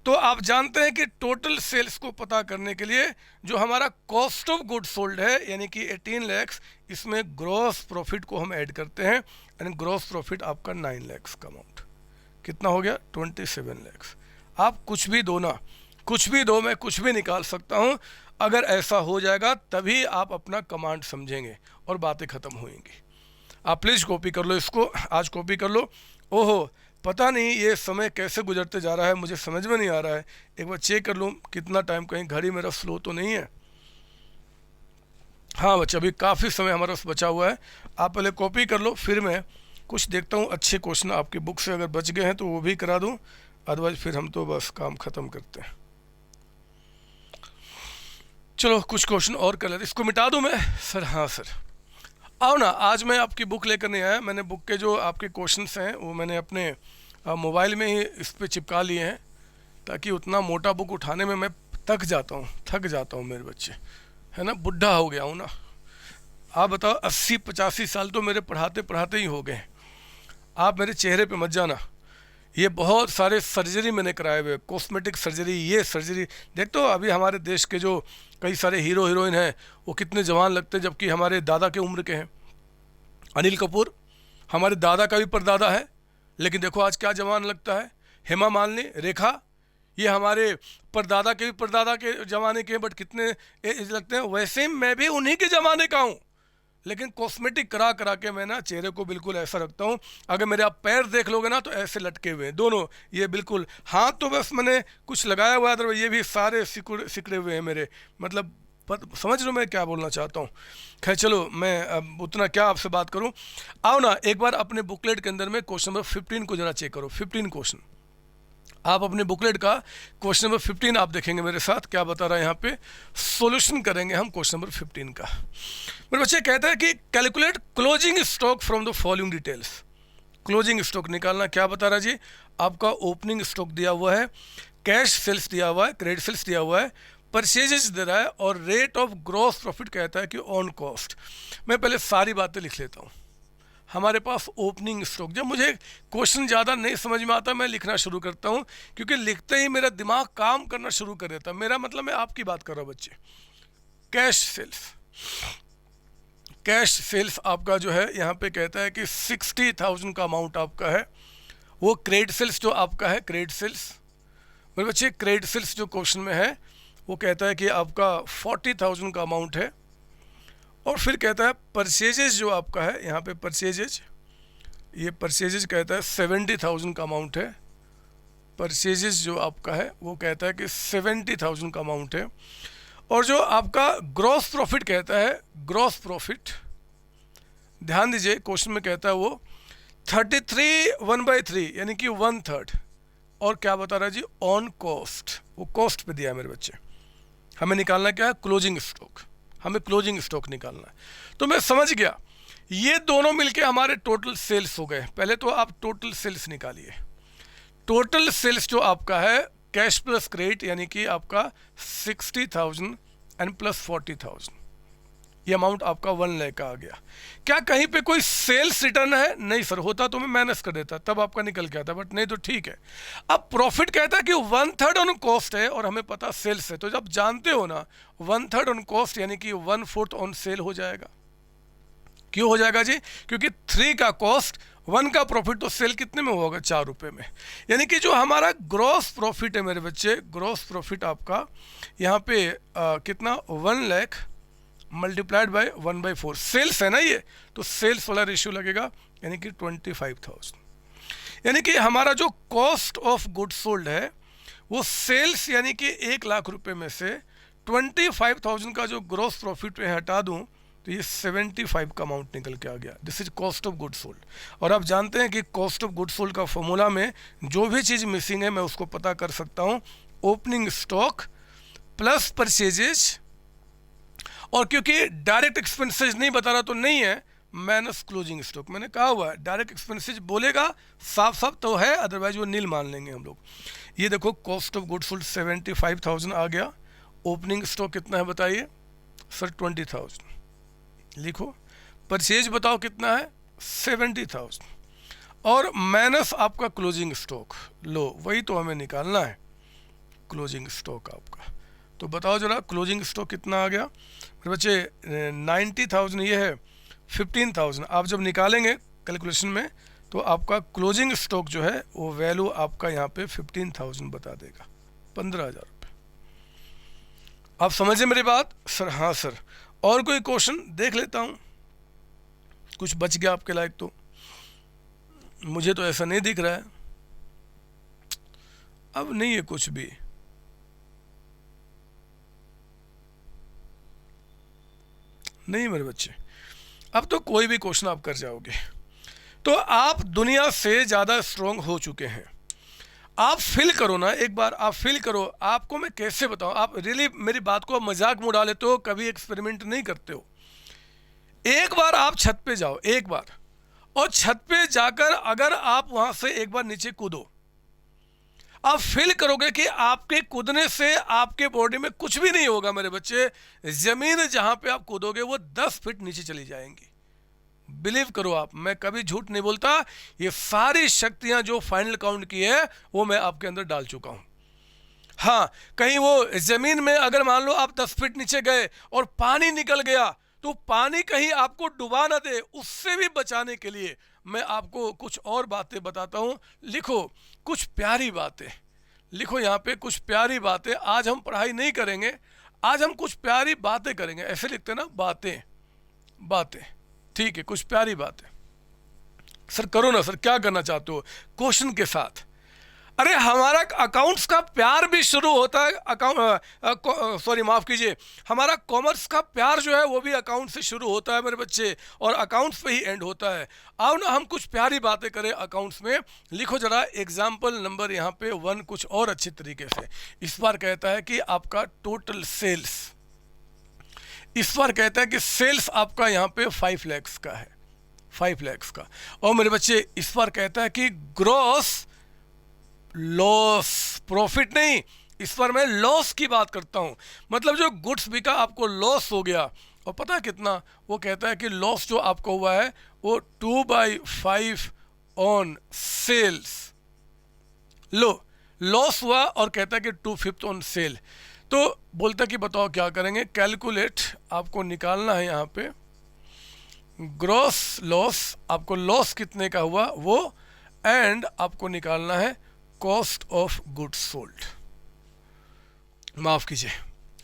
तो आप जानते हैं कि टोटल सेल्स को पता करने के लिए जो हमारा कॉस्ट ऑफ गुड सोल्ड है, यानी कि 18 lakhs, इसमें ग्रॉस प्रॉफिट को हम ऐड करते हैं, यानी ग्रॉस प्रॉफिट आपका 9 lakhs का अमाउंट कितना हो गया 27 lakhs। आप कुछ भी दो ना, कुछ भी दो, मैं कुछ भी निकाल सकता हूँ। अगर ऐसा हो जाएगा तभी आप अपना कमांड समझेंगे और बातें ख़त्म होंगी। आप प्लीज़ कॉपी कर लो इसको, आज कॉपी कर लो। ओहो, पता नहीं ये समय कैसे गुजरते जा रहा है, मुझे समझ में नहीं आ रहा है। एक बार चेक कर लूँ कितना टाइम, कहीं घड़ी मेरा स्लो तो नहीं है। हाँ बच्चा, अभी काफ़ी समय हमारा बचा हुआ है। आप पहले कॉपी कर लो, फिर मैं कुछ देखता हूँ अच्छे क्वेश्चन आपकी बुक से अगर बच गए हैं तो वो भी करा दूँ, अदरवाइज फिर हम तो बस काम ख़त्म करते हैं। चलो कुछ क्वेश्चन और कर लेते, इसको मिटा दूँ मैं? सर हाँ सर, आओ ना। आज मैं आपकी बुक लेकर नहीं आया, मैंने बुक के जो आपके क्वेश्चंस हैं वो मैंने अपने मोबाइल में ही इस पे चिपका लिए हैं, ताकि उतना मोटा बुक उठाने में मैं थक जाता हूँ मेरे बच्चे, है ना, बुढ़ा हो गया हूँ ना। आप बताओ 80-85 साल तो मेरे पढ़ाते पढ़ाते ही हो गए। आप मेरे चेहरे पे मत जाना, ये बहुत सारे सर्जरी मैंने कराए हुए, कॉस्मेटिक सर्जरी, ये सर्जरी। देख तो अभी हमारे देश के जो कई सारे हीरो हीरोइन हैं वो कितने जवान लगते हैं, जबकि हमारे दादा के उम्र के हैं। अनिल कपूर हमारे दादा का भी परदादा है, लेकिन देखो आज क्या जवान लगता है। हेमा मालिनी, रेखा, ये हमारे परदादा के भी परदादा के ज़माने के हैं, बट कितने एज लगते हैं। वैसे मैं भी उन्हीं के ज़माने का हूँ, लेकिन कॉस्मेटिक करा करा के मैं ना चेहरे को बिल्कुल ऐसा रखता हूँ। अगर मेरे आप पैर देख लोगे ना तो ऐसे लटके हुए हैं दोनों, ये बिल्कुल। हाथ तो बस मैंने कुछ लगाया हुआ है, ये भी सारे सिकड़े हुए हैं मेरे, मतलब समझ लो मैं क्या बोलना चाहता हूँ। खैर चलो, मैं अब उतना क्या आपसे बात करूँ। आओ ना एक बार अपने बुकलेट के अंदर में क्वेश्चन नंबर 15 को ज़रा चेक करो। 15 क्वेश्चन आप अपने बुकलेट का क्वेश्चन नंबर 15 आप देखेंगे मेरे साथ क्या बता रहा है। यहाँ पे सॉल्यूशन करेंगे हम क्वेश्चन नंबर 15 का। मेरे बच्चे कहता है कि calculate closing stock from the following details. Closing stock निकालना, क्या बता रहा है जी, आपका ओपनिंग स्टॉक दिया हुआ है, कैश सेल्स दिया हुआ है, क्रेडिट सेल्स दिया हुआ है, परचेजेज दे रहा है और रेट ऑफ ग्रॉस प्रॉफिट कहता है कि ऑन कॉस्ट। मैं पहले सारी बातें लिख लेता हूँ। हमारे पास ओपनिंग स्टॉक, जब मुझे क्वेश्चन ज़्यादा नहीं समझ में आता मैं लिखना शुरू करता हूँ, क्योंकि लिखते ही मेरा दिमाग काम करना शुरू कर देता है। मेरा मतलब मैं आपकी बात कर रहा हूँ बच्चे। कैश सेल्स, कैश सेल्स आपका जो है यहाँ पे कहता है कि 60,000 का अमाउंट आपका है। वो क्रेडिट सेल्स जो आपका है, क्रेडिट सेल्स मेरे बच्चे, क्रेडिट सेल्स जो क्वेश्चन में है वो कहता है कि आपका 40,000 का अमाउंट है। और फिर कहता है परचेजेज जो आपका है यहाँ पे परचेजेज, ये परचेजेज कहता है 70,000 का अमाउंट है। परचेजेज जो आपका है वो कहता है कि 70,000 का अमाउंट है। और जो आपका ग्रॉस प्रॉफिट कहता है, ग्रॉस प्रॉफिट ध्यान दीजिए क्वेश्चन में कहता है वो 33 1/3 यानी कि 1/3। और क्या बता रहा है जी, ऑन कॉस्ट, वो कॉस्ट पे दिया है मेरे बच्चे। हमें निकालना क्या है, क्लोजिंग स्टॉक, हमें क्लोजिंग स्टॉक निकालना है। तो मैं समझ गया ये दोनों मिलके हमारे टोटल सेल्स हो गए। पहले तो आप टोटल सेल्स निकालिए। टोटल सेल्स जो आपका है कैश प्लस क्रेडिट यानी कि आपका 60,000 एंड प्लस 40,000, ये अमाउंट आपका 1 लाख का आ गया। क्या कहीं पे कोई सेल्स रिटर्न है? नहीं सर, होता तो मैं माइनस कर देता तब आपका निकल के आता, बट नहीं तो ठीक है। अब प्रॉफिट कहता है कि 1/3 ऑन कॉस्ट है और हमें पता सेल्स है, तो जब जानते हो ना 1/3 ऑन कॉस्ट यानी कि 1/4 ऑन सेल हो जाएगा। क्यों हो जाएगा जी? क्योंकि 3 का कॉस्ट 1 का प्रॉफिट, तो सेल कितने में होगा, 4 रुपये में। यानी कि जो हमारा ग्रॉस प्रॉफिट है मेरे बच्चे, ग्रॉस प्रॉफिट आपका यहाँ पे कितना 1 लाख मल्टीप्लाइड बाय 1/4, सेल्स है ना ये, तो सेल्स वाला रेशियो लगेगा यानी कि 25,000। यानी कि हमारा जो कॉस्ट ऑफ गुड्स सोल्ड है वो सेल्स यानी कि 1 लाख रुपए में से 25,000 का जो ग्रॉस प्रॉफिट में हटा दूं तो ये 75 का अमाउंट निकल के आ गया। This is cost of goods sold. और आप जानते हैं कि कॉस्ट ऑफ गुड्स सोल्ड का फॉर्मूला में जो भी चीज़ मिसिंग है मैं उसको पता कर सकता हूँ, ओपनिंग स्टॉक प्लस परचेजेज, और क्योंकि डायरेक्ट एक्सपेंसेस नहीं बता रहा तो नहीं है, माइनस क्लोजिंग स्टॉक। मैंने कहा हुआ है डायरेक्ट एक्सपेंसेस बोलेगा साफ साफ तो है, अदरवाइज वो नील मान लेंगे हम लोग। ये देखो कॉस्ट ऑफ गुड्स सोल्ड 75,000 आ गया। ओपनिंग स्टॉक कितना है बताइए सर, 20,000 लिखो। परचेज बताओ कितना है, 70,000, और माइनस आपका क्लोजिंग स्टॉक, लो वही तो हमें निकालना है, क्लोजिंग स्टॉक आपका। तो बताओ जरा क्लोजिंग स्टॉक कितना आ गया मेरे बच्चे, 90,000 ये है, 15,000 आप जब निकालेंगे कैलकुलेशन में तो आपका क्लोजिंग स्टॉक जो है वो वैल्यू आपका यहाँ पे 15,000 बता देगा, 15,000 रुपये। आप समझे मेरी बात सर? हाँ सर। और कोई क्वेश्चन देख लेता हूँ, कुछ बच गया आपके लायक तो, मुझे तो ऐसा नहीं दिख रहा है, अब नहीं है कुछ भी। नहीं मेरे बच्चे, अब तो कोई भी क्वेश्चन आप कर जाओगे। तो आप दुनिया से ज़्यादा स्ट्रॉन्ग हो चुके हैं। आप फील करो ना, एक बार आप फील करो। आपको मैं कैसे बताऊं, आप रियली मेरी बात को मजाक में उड़ा लेते हो, कभी एक्सपेरिमेंट नहीं करते हो। एक बार आप छत पे जाओ, एक बार, और छत पे जाकर अगर आप वहां से एक बार नीचे कूदो, आप फील करोगे कि आपके कूदने से आपके बॉडी में कुछ भी नहीं होगा मेरे बच्चे। जमीन जहां पे आप कूदोगे वो 10 फीट नीचे चली जाएंगी। बिलीव करो आप, मैं कभी झूठ नहीं बोलता। ये सारी शक्तियां जो फाइनल काउंट की है वो मैं आपके अंदर डाल चुका हूं। हाँ, कहीं वो जमीन में अगर मान लो आप 10 फीट नीचे गए और पानी निकल गया, तो पानी कहीं आपको डुबा ना दे, उससे भी बचाने के लिए मैं आपको कुछ और बातें बताता हूं। लिखो कुछ प्यारी बातें, लिखो यहाँ पे कुछ प्यारी बातें। आज हम पढ़ाई नहीं करेंगे, आज हम कुछ प्यारी बातें करेंगे। ऐसे लिखते ना, बातें, बातें, ठीक है, कुछ प्यारी बातें। सर करो ना सर, क्या करना चाहते हो क्वेश्चन के साथ? अरे हमारा अकाउंट्स का प्यार भी शुरू होता है सॉरी माफ कीजिए, हमारा कॉमर्स का प्यार जो है वो भी अकाउंट से शुरू होता है मेरे बच्चे, और अकाउंट्स पे ही एंड होता है। आओ ना हम कुछ प्यारी बातें करें अकाउंट्स में। लिखो जरा एग्जाम्पल नंबर यहाँ पे 1 कुछ और अच्छे तरीके से। इस बार कहता है कि आपका टोटल सेल्स, इस बार कहता है कि सेल्स आपका यहाँ पे 5 लाख का है, 5 लाख का। और मेरे बच्चे इस बार कहता है कि ग्रॉस लॉस, प्रॉफिट नहीं, इस पर मैं लॉस की बात करता हूं, मतलब जो गुड्स बिका आपको लॉस हो गया, और पता है कितना, वो कहता है कि लॉस जो आपको हुआ है वो 2/5 ऑन सेल्स। लो, लॉस हुआ और कहता है कि 2/5 ऑन सेल। तो बोलता है कि बताओ क्या करेंगे, कैलकुलेट, आपको निकालना है यहाँ पे ग्रॉस लॉस, आपको लॉस कितने का हुआ वो, एंड आपको निकालना है कॉस्ट ऑफ गुड्स सोल्ड। माफ कीजिए,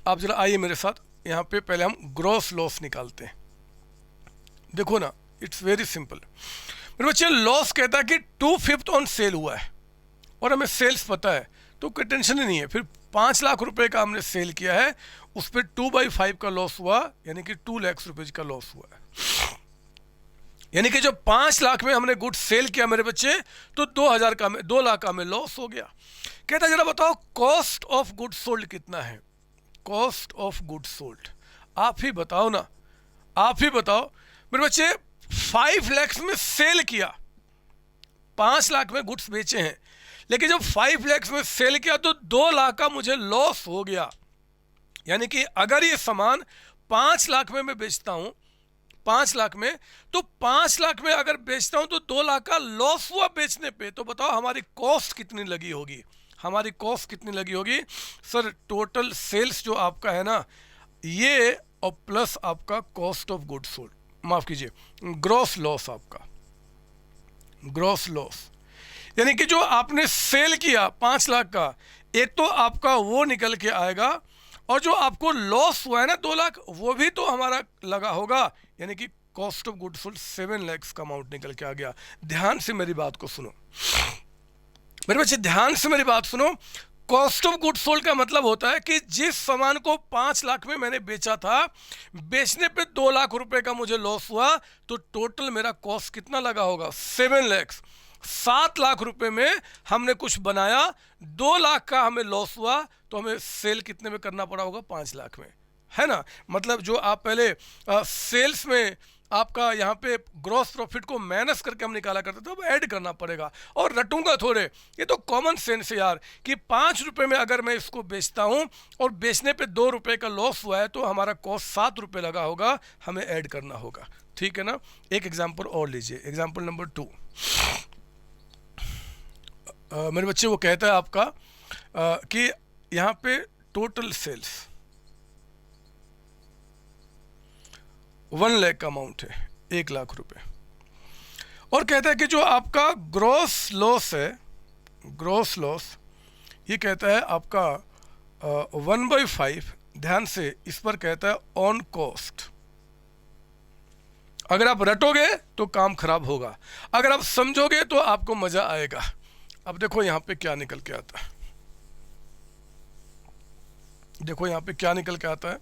आप जरा आइए मेरे साथ, यहाँ पे पहले हम ग्रॉस लॉस निकालते हैं। देखो ना, इट्स वेरी सिंपल मेरे बच्चे। लॉस कहता है कि 2/5 ऑन सेल हुआ है और हमें सेल्स पता है, तो कोई टेंशन ही नहीं है। फिर 5 लाख रुपए का हमने सेल किया है, उस पर 2/5 का लॉस हुआ, यानी कि 2 लाख रुपए का लॉस हुआ है। यानी कि जब 5 लाख में हमने गुड्स सेल किया मेरे बच्चे, तो 2 लाख का हमें लॉस हो गया। कहता है जरा बताओ कॉस्ट ऑफ गुड्स सोल्ड कितना है, कॉस्ट ऑफ गुड्स सोल्ड। आप ही बताओ ना, आप ही बताओ मेरे बच्चे। 5 लाख में सेल किया, 5 लाख में गुड्स बेचे हैं, लेकिन जब 5 लाख में सेल किया तो 2 लाख का मुझे लॉस हो गया। यानी कि अगर ये सामान 5 लाख में मैं बेचता हूं, 5 लाख में, तो 5 लाख में अगर बेचता हूं तो 2 लाख का लॉस हुआ बेचने पे। तो बताओ हमारी कॉस्ट कितनी लगी होगी, हमारी कॉस्ट कितनी लगी होगी सर। टोटल सेल्स जो आपका है ना, ये और प्लस आपका कॉस्ट ऑफ गुड्स सोल्ड, माफ कीजिए ग्रॉस लॉस, आपका ग्रॉस लॉस। यानी कि जो आपने सेल किया 5 लाख का, एक तो आपका वो निकल के आएगा, और जो आपको लॉस हुआ है ना 2 लाख, वो भी तो हमारा लगा होगा। यानी कि cost of goods sold 7 lakh का अमाउंट निकल के आ गया। ध्यान से मेरी बात को सुनो मेरे बच्चे, ध्यान से मेरी बात सुनो। कॉस्ट ऑफ गुड्स सोल्ड का मतलब होता है कि जिस सामान को 5 लाख में मैंने बेचा था, बेचने पे 2 लाख रुपए का मुझे लॉस हुआ, तो टोटल मेरा कॉस्ट कितना लगा होगा 7 लाख। 7 लाख रुपए में हमने कुछ बनाया, 2 लाख का हमें लॉस हुआ, तो हमें सेल कितने में करना पड़ा होगा 5 लाख में, है ना। मतलब जो आप पहले सेल्स में आपका यहाँ पे ग्रॉस प्रॉफिट को माइनस करके हम निकाला करते थे, अब ऐड करना पड़ेगा। और रटूंगा थोड़े, ये तो कॉमन सेंस है यार, कि 5 रुपए में अगर मैं इसको बेचता हूँ और बेचने पे 2 रुपए का लॉस हुआ है, तो हमारा कॉस्ट 7 रुपए लगा होगा, हमें ऐड करना होगा। ठीक है ना। एक एग्जाम्पल और लीजिए, एग्जाम्पल नंबर 2। मेरे बच्चे वो कहता है आपका कि यहाँ पे टोटल सेल्स 1 लाख का अमाउंट है, 1 लाख रुपए, और कहता है कि जो आपका ग्रॉस लॉस है, ग्रॉस लॉस, ये कहता है आपका 1/5, ध्यान से इस पर कहता है ऑन कॉस्ट। अगर आप रटोगे तो काम खराब होगा, अगर आप समझोगे तो आपको मजा आएगा। अब देखो यहां पे क्या निकल के आता है, देखो यहां पे क्या निकल के आता है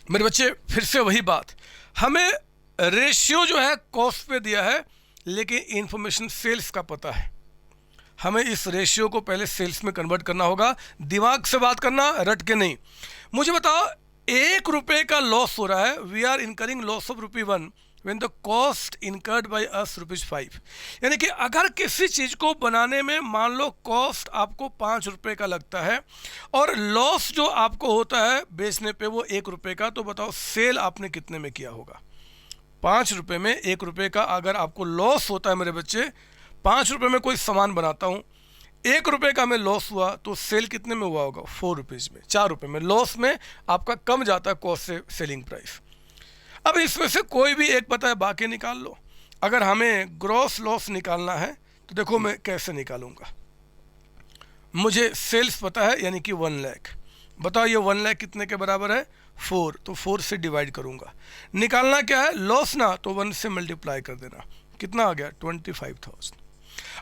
मेरे बच्चे। फिर से वही बात, हमें रेशियो जो है कॉस्ट पे दिया है, लेकिन इंफॉर्मेशन सेल्स का पता है। हमें इस रेशियो को पहले सेल्स में कन्वर्ट करना होगा। दिमाग से बात करना, रट के नहीं। मुझे बताओ 1 रुपए का लॉस हो रहा है, we are incurring loss of ₹1 when the cost incurred by us ₹5। यानी कि अगर किसी चीज को बनाने में मान लो कॉस्ट आपको 5 रुपए का लगता है, और लॉस जो आपको होता है बेचने पे वो 1 रुपए का, तो बताओ सेल आपने कितने में किया होगा। 5 रुपए में 1 रुपए का अगर आपको लॉस होता है मेरे बच्चे, 5 रुपए में कोई सामान बनाता हूं, 1 रुपए का हमें लॉस हुआ, तो सेल कितने में हुआ होगा 4 रुपीज में, 4 रुपए में लॉस में आपका कम जाता है कॉस्ट से सेलिंग प्राइस। अब इसमें से कोई भी एक पता है, बाकी निकाल लो। अगर हमें ग्रॉस लॉस निकालना है तो देखो मैं कैसे निकालूंगा। मुझे सेल्स पता है, यानी कि 1 लाख। बताओ ये 1 लाख कितने के बराबर है 4, तो 4 से डिवाइड करूंगा। निकालना क्या है लॉस ना, तो 1 से मल्टीप्लाई कर देना, कितना आ गया 25,000।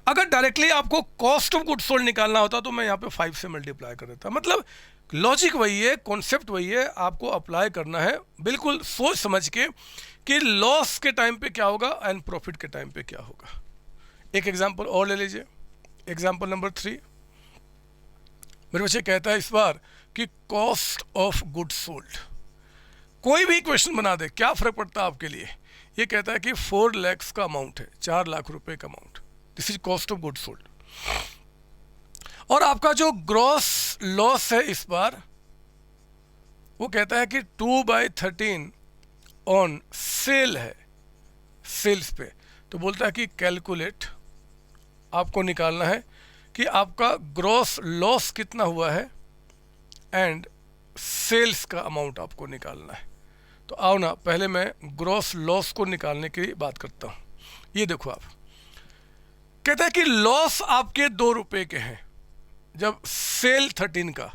अगर डायरेक्टली आपको कॉस्ट ऑफ गुड्स सोल्ड निकालना होता तो मैं यहाँ पे 5 से मल्टीप्लाई कर देता। मतलब लॉजिक वही है, कॉन्सेप्ट वही है, आपको अप्लाई करना है बिल्कुल सोच समझ के कि लॉस के टाइम पे क्या होगा एंड प्रॉफिट के टाइम पे क्या होगा। एक एग्जांपल और ले लीजिए, एग्जांपल नंबर 3। मेरे बच्चे कहता है इस बार कि कॉस्ट ऑफ गुड्स सोल्ड। कोई भी क्वेश्चन बना दे, क्या फर्क पड़ता है आपके लिए। ये कहता है कि 4 लाख का अमाउंट है, 4 लाख रुपए का amount, this is cost of goods sold. और आपका जो ग्रॉस लॉस है इस बार वो कहता है कि 2/13 ऑन सेल है, सेल्स पे। तो बोलता है कि कैलकुलेट, आपको निकालना है कि आपका ग्रॉस लॉस कितना हुआ है एंड सेल्स का अमाउंट आपको निकालना है। तो आओ ना, पहले मैं ग्रॉस लॉस को निकालने की बात करता हूँ। ये देखो, आप कहता है कि लॉस आपके 2 रुपये के हैं जब सेल 13 का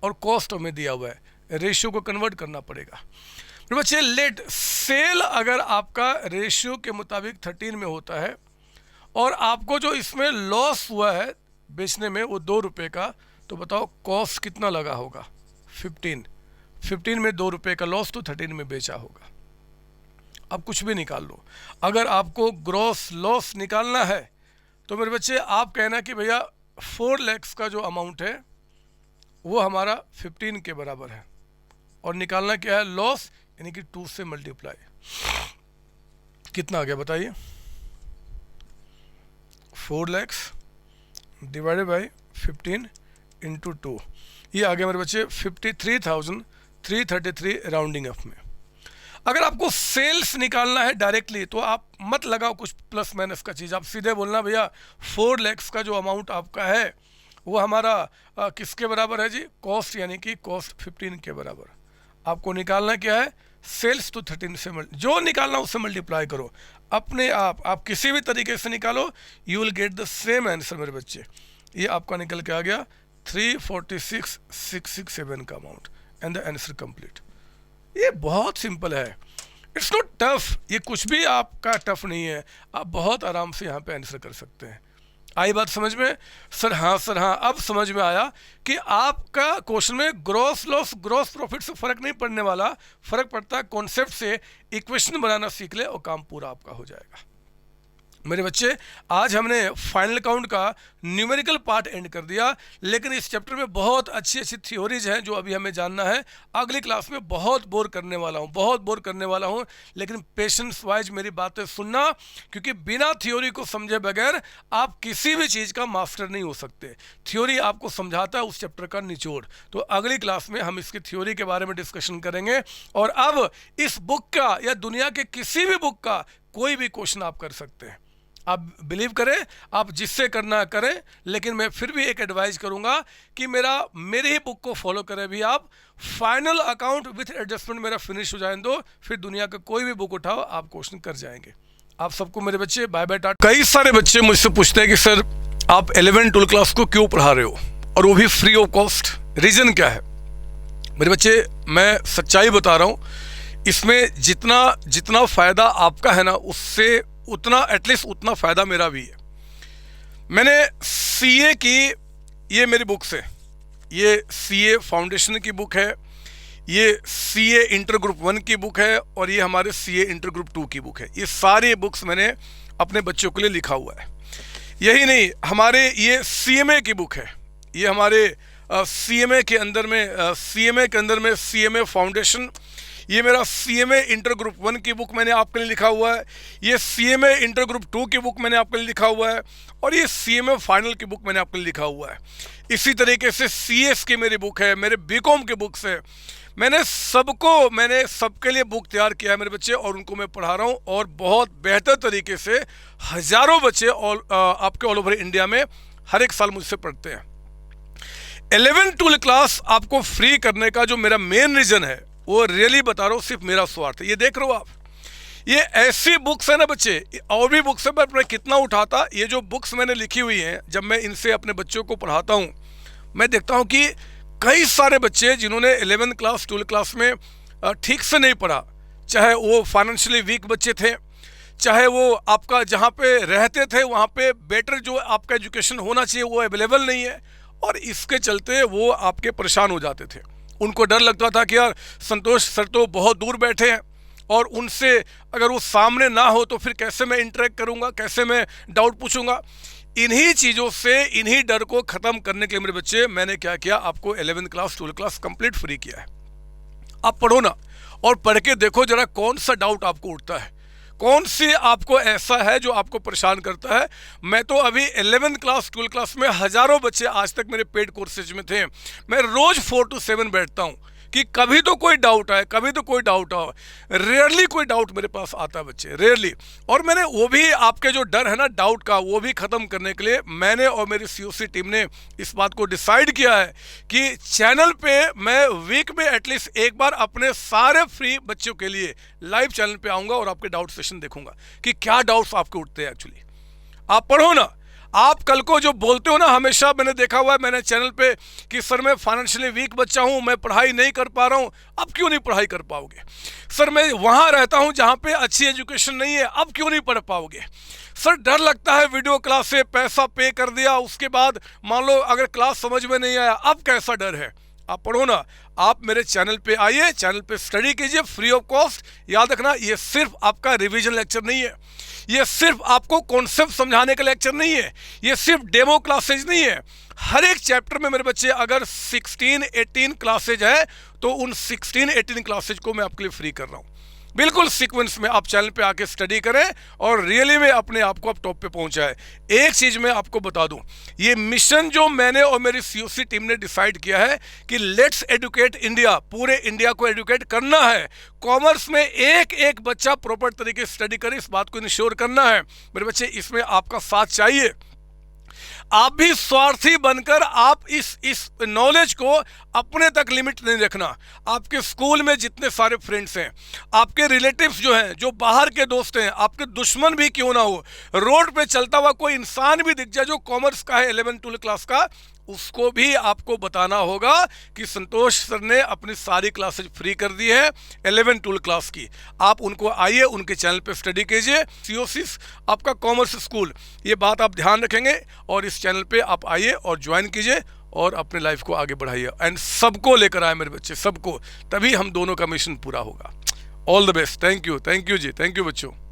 और कॉस्ट हमें दिया हुआ है, रेशियो को कन्वर्ट करना पड़ेगा। फिर बच्चे लेट सेल अगर आपका रेशियो के मुताबिक 13 में होता है और आपको जो इसमें लॉस हुआ है बेचने में वो 2 रुपये का, तो बताओ कॉस्ट कितना लगा होगा? 15 में 2 रुपये का लॉस, तो 13 में बेचा होगा। अब कुछ भी निकाल लो। अगर आपको ग्रॉस लॉस निकालना है तो मेरे बच्चे आप कहना कि भैया 4 लाख का जो अमाउंट है वो हमारा 15 के बराबर है, और निकालना क्या है? लॉस, यानी कि 2 से मल्टीप्लाई। कितना आ गया बताइए? 4 लाख डिवाइडेड बाई 15 इंटू 2, ये आ गया मेरे बच्चे 53,333 राउंडिंग अप में। अगर आपको सेल्स निकालना है डायरेक्टली तो आप मत लगाओ कुछ प्लस माइनस का चीज़, आप सीधे बोलना भैया 4 लाख का जो अमाउंट आपका है वो हमारा किसके बराबर है जी? कॉस्ट, यानी कि कॉस्ट 15 के बराबर। आपको निकालना क्या है? सेल्स तो 13 से जो निकालना उससे मल्टीप्लाई करो अपने आप किसी भी तरीके से निकालो, you will get the same answer मेरे बच्चे। ये आपका निकल के आ गया 346,667 का amount and the answer complete. ये बहुत सिंपल है, इट्स नॉट टफ, ये कुछ भी आपका टफ नहीं है, आप बहुत आराम से यहाँ पे आंसर कर सकते हैं। आई बात समझ में? सर हाँ अब समझ में आया कि आपका क्वेश्चन में ग्रॉस लॉस ग्रॉस प्रॉफिट से फर्क नहीं पड़ने वाला, फर्क पड़ता है कॉन्सेप्ट से। इक्वेशन बनाना सीख ले और काम पूरा आपका हो जाएगा। मेरे बच्चे आज हमने फाइनल अकाउंट का न्यूमेरिकल पार्ट एंड कर दिया, लेकिन इस चैप्टर में बहुत अच्छी अच्छी थ्योरीज हैं जो अभी हमें जानना है। अगली क्लास में बहुत बोर करने वाला हूँ, लेकिन पेशेंस वाइज मेरी बातें सुनना, क्योंकि बिना थ्योरी को समझे बगैर आप किसी भी चीज़ का मास्टर नहीं हो सकते। थ्योरी आपको समझाता है उस चैप्टर का निचोड़। तो अगली क्लास में हम इसकी थ्योरी के बारे में डिस्कशन करेंगे, और अब इस बुक का या दुनिया के किसी भी बुक का कोई भी क्वेश्चन आप कर सकते हैं। आप बिलीव करें, आप जिससे करना करें, लेकिन मैं फिर भी एक एडवाइस करूंगा कि मेरी ही बुक को फॉलो करें भी आप। फाइनल अकाउंट विथ एडजस्टमेंट मेरा फिनिश हो जाए दो, फिर दुनिया का कोई भी बुक उठाओ आप क्वेश्चन कर जाएंगे। आप सबको मेरे बच्चे बाय बाय टाटा। कई सारे बच्चे मुझसे पूछते हैं कि सर आप 11-12 क्लास को क्यों पढ़ा रहे हो, और वो भी फ्री ऑफ कॉस्ट? रीज़न क्या है? मेरे बच्चे मैं सच्चाई बता रहा हूँ, इसमें जितना फ़ायदा आपका है ना, उससे उतना एटलीस्ट उतना फ़ायदा मेरा भी है। मैंने सीए की, ये मेरी बुक्स है, ये सीए फाउंडेशन की बुक है, ये सीए इंटर ग्रुप 1 की बुक है, और ये हमारे सीए इंटर ग्रुप 2 की बुक है। ये सारी बुक्स मैंने अपने बच्चों के लिए लिखा हुआ है। यही नहीं, हमारे ये सीएमए की बुक है, ये हमारे सीएमए के अंदर में सीएमए फाउंडेशन, ये मेरा सीएमए इंटर ग्रुप 1 की बुक मैंने आपके लिए लिखा हुआ है, ये सीएमए इंटर ग्रुप 2 की बुक मैंने आपके लिए लिखा हुआ है, और ये सीएमए फाइनल की बुक मैंने आपके लिए लिखा हुआ है। इसी तरीके से सीएस की मेरी बुक है, मेरे बीकॉम की बुक्स है। मैंने सबके लिए बुक तैयार किया है मेरे बच्चे, और उनको मैं पढ़ा रहा हूँ, और बहुत बेहतर तरीके से हज़ारों बच्चे आपके ऑल ओवर इंडिया में हर एक साल मुझसे पढ़ते हैं। 11-12 क्लास आपको फ्री करने का जो मेरा मेन रीज़न है, वो रियली बता रहा हूँ, सिर्फ मेरा स्वार्थ है। ये देख रहे हो आप, ये ऐसी बुक्स है ना बच्चे, और भी बुक्स है, पर मैं कितना उठाता। ये जो बुक्स मैंने लिखी हुई हैं, जब मैं इनसे अपने बच्चों को पढ़ाता हूँ, मैं देखता हूँ कि कई सारे बच्चे जिन्होंने 11 क्लास 12 क्लास में ठीक से नहीं पढ़ा, चाहे वो फाइनेंशियली वीक बच्चे थे, चाहे वो आपका जहाँ पे रहते थे वहाँ पे बेटर जो आपका एजुकेशन होना चाहिए वो अवेलेबल नहीं है, और इसके चलते वो आपके परेशान हो जाते थे। उनको डर लगता था कि यार संतोष सर तो बहुत दूर बैठे हैं, और उनसे अगर वो सामने ना हो तो फिर कैसे मैं इंटरेक्ट करूँगा, कैसे मैं डाउट पूछूंगा। इन्हीं चीज़ों से, इन्हीं डर को ख़त्म करने के लिए मेरे बच्चे मैंने क्या किया, आपको 11 क्लास 12 क्लास कंप्लीट फ्री किया है। आप पढ़ो ना, और पढ़ के देखो जरा कौन सा डाउट आपको उठता है, कौन सी आपको ऐसा है जो आपको परेशान करता है। मैं तो अभी 11th क्लास 12th क्लास में हजारों बच्चे आज तक मेरे पेड कोर्सेज में थे। मैं रोज 4 to 7 बैठता हूँ कि कभी तो कोई डाउट आए, कभी तो कोई डाउट आओ। रेयरली कोई डाउट मेरे पास आता है बच्चे, रेयरली। और मैंने वो भी आपके जो डर है ना डाउट का, वो भी ख़त्म करने के लिए मैंने और मेरी COC टीम ने इस बात को डिसाइड किया है कि चैनल पे मैं वीक में एटलीस्ट एक बार अपने सारे फ्री बच्चों के लिए लाइव चैनल पे आऊँगा और आपके डाउट सेशन देखूंगा कि क्या डाउट्स आपके उठते हैं। एक्चुअली आप पढ़ो ना, आप कल को जो बोलते हो ना, हमेशा मैंने देखा हुआ है मैंने चैनल पे कि सर मैं फाइनेंशियली वीक बच्चा हूँ, मैं पढ़ाई नहीं कर पा रहा हूँ। अब क्यों नहीं पढ़ाई कर पाओगे? सर मैं वहाँ रहता हूँ जहाँ पे अच्छी एजुकेशन नहीं है, अब क्यों नहीं पढ़ पाओगे? सर डर लगता है वीडियो क्लास से, पैसा पे कर दिया, उसके बाद मान लो अगर क्लास समझ में नहीं आया, अब कैसा डर है? आप पढ़ो ना, आप मेरे चैनल पे आइए, चैनल पे स्टडी कीजिए फ्री ऑफ कॉस्ट। याद रखना, ये सिर्फ आपका रिवीजन लेक्चर नहीं है, ये सिर्फ आपको कॉन्सेप्ट समझाने का लेक्चर नहीं है, ये सिर्फ डेमो क्लासेज नहीं है। हर एक चैप्टर में मेरे बच्चे अगर 16-18 क्लासेज है तो उन 16-18 क्लासेज को मैं आपके लिए फ्री कर रहा हूँ। बिल्कुल सीक्वेंस में आप चैनल पे आके स्टडी करें और रियली में अपने आप को आप टॉप पे पहुंचाए। एक चीज़ मैं आपको बता दूं, ये मिशन जो मैंने और मेरी COC टीम ने डिसाइड किया है कि लेट्स एडुकेट इंडिया, पूरे इंडिया को एडुकेट करना है। कॉमर्स में एक एक बच्चा प्रॉपर तरीके से स्टडी करे, इस बात को इंश्योर करना है। मेरे बच्चे इसमें आपका साथ चाहिए। आप भी स्वार्थी बनकर आप इस नॉलेज को अपने तक लिमिट नहीं रखना। आपके स्कूल में जितने सारे फ्रेंड्स हैं, आपके रिलेटिव्स जो हैं, जो बाहर के दोस्त हैं, आपके दुश्मन भी क्यों ना हो, रोड पे चलता हुआ कोई इंसान भी दिख जाए जो कॉमर्स का है 11th-12th क्लास का, उसको भी आपको बताना होगा कि संतोष सर ने अपनी सारी क्लासेज फ्री कर दी है 11th-12th क्लास की। आप उनको आइए, उनके चैनल पे स्टडी कीजिए। COC आपका कॉमर्स स्कूल, ये बात आप ध्यान रखेंगे और इस चैनल पे आप आइए और ज्वाइन कीजिए और अपने लाइफ को आगे बढ़ाइए एंड सबको लेकर आए मेरे बच्चे, सबको, तभी हम दोनों का मिशन पूरा होगा। All the best. Thank you ji, thank you बच्चों।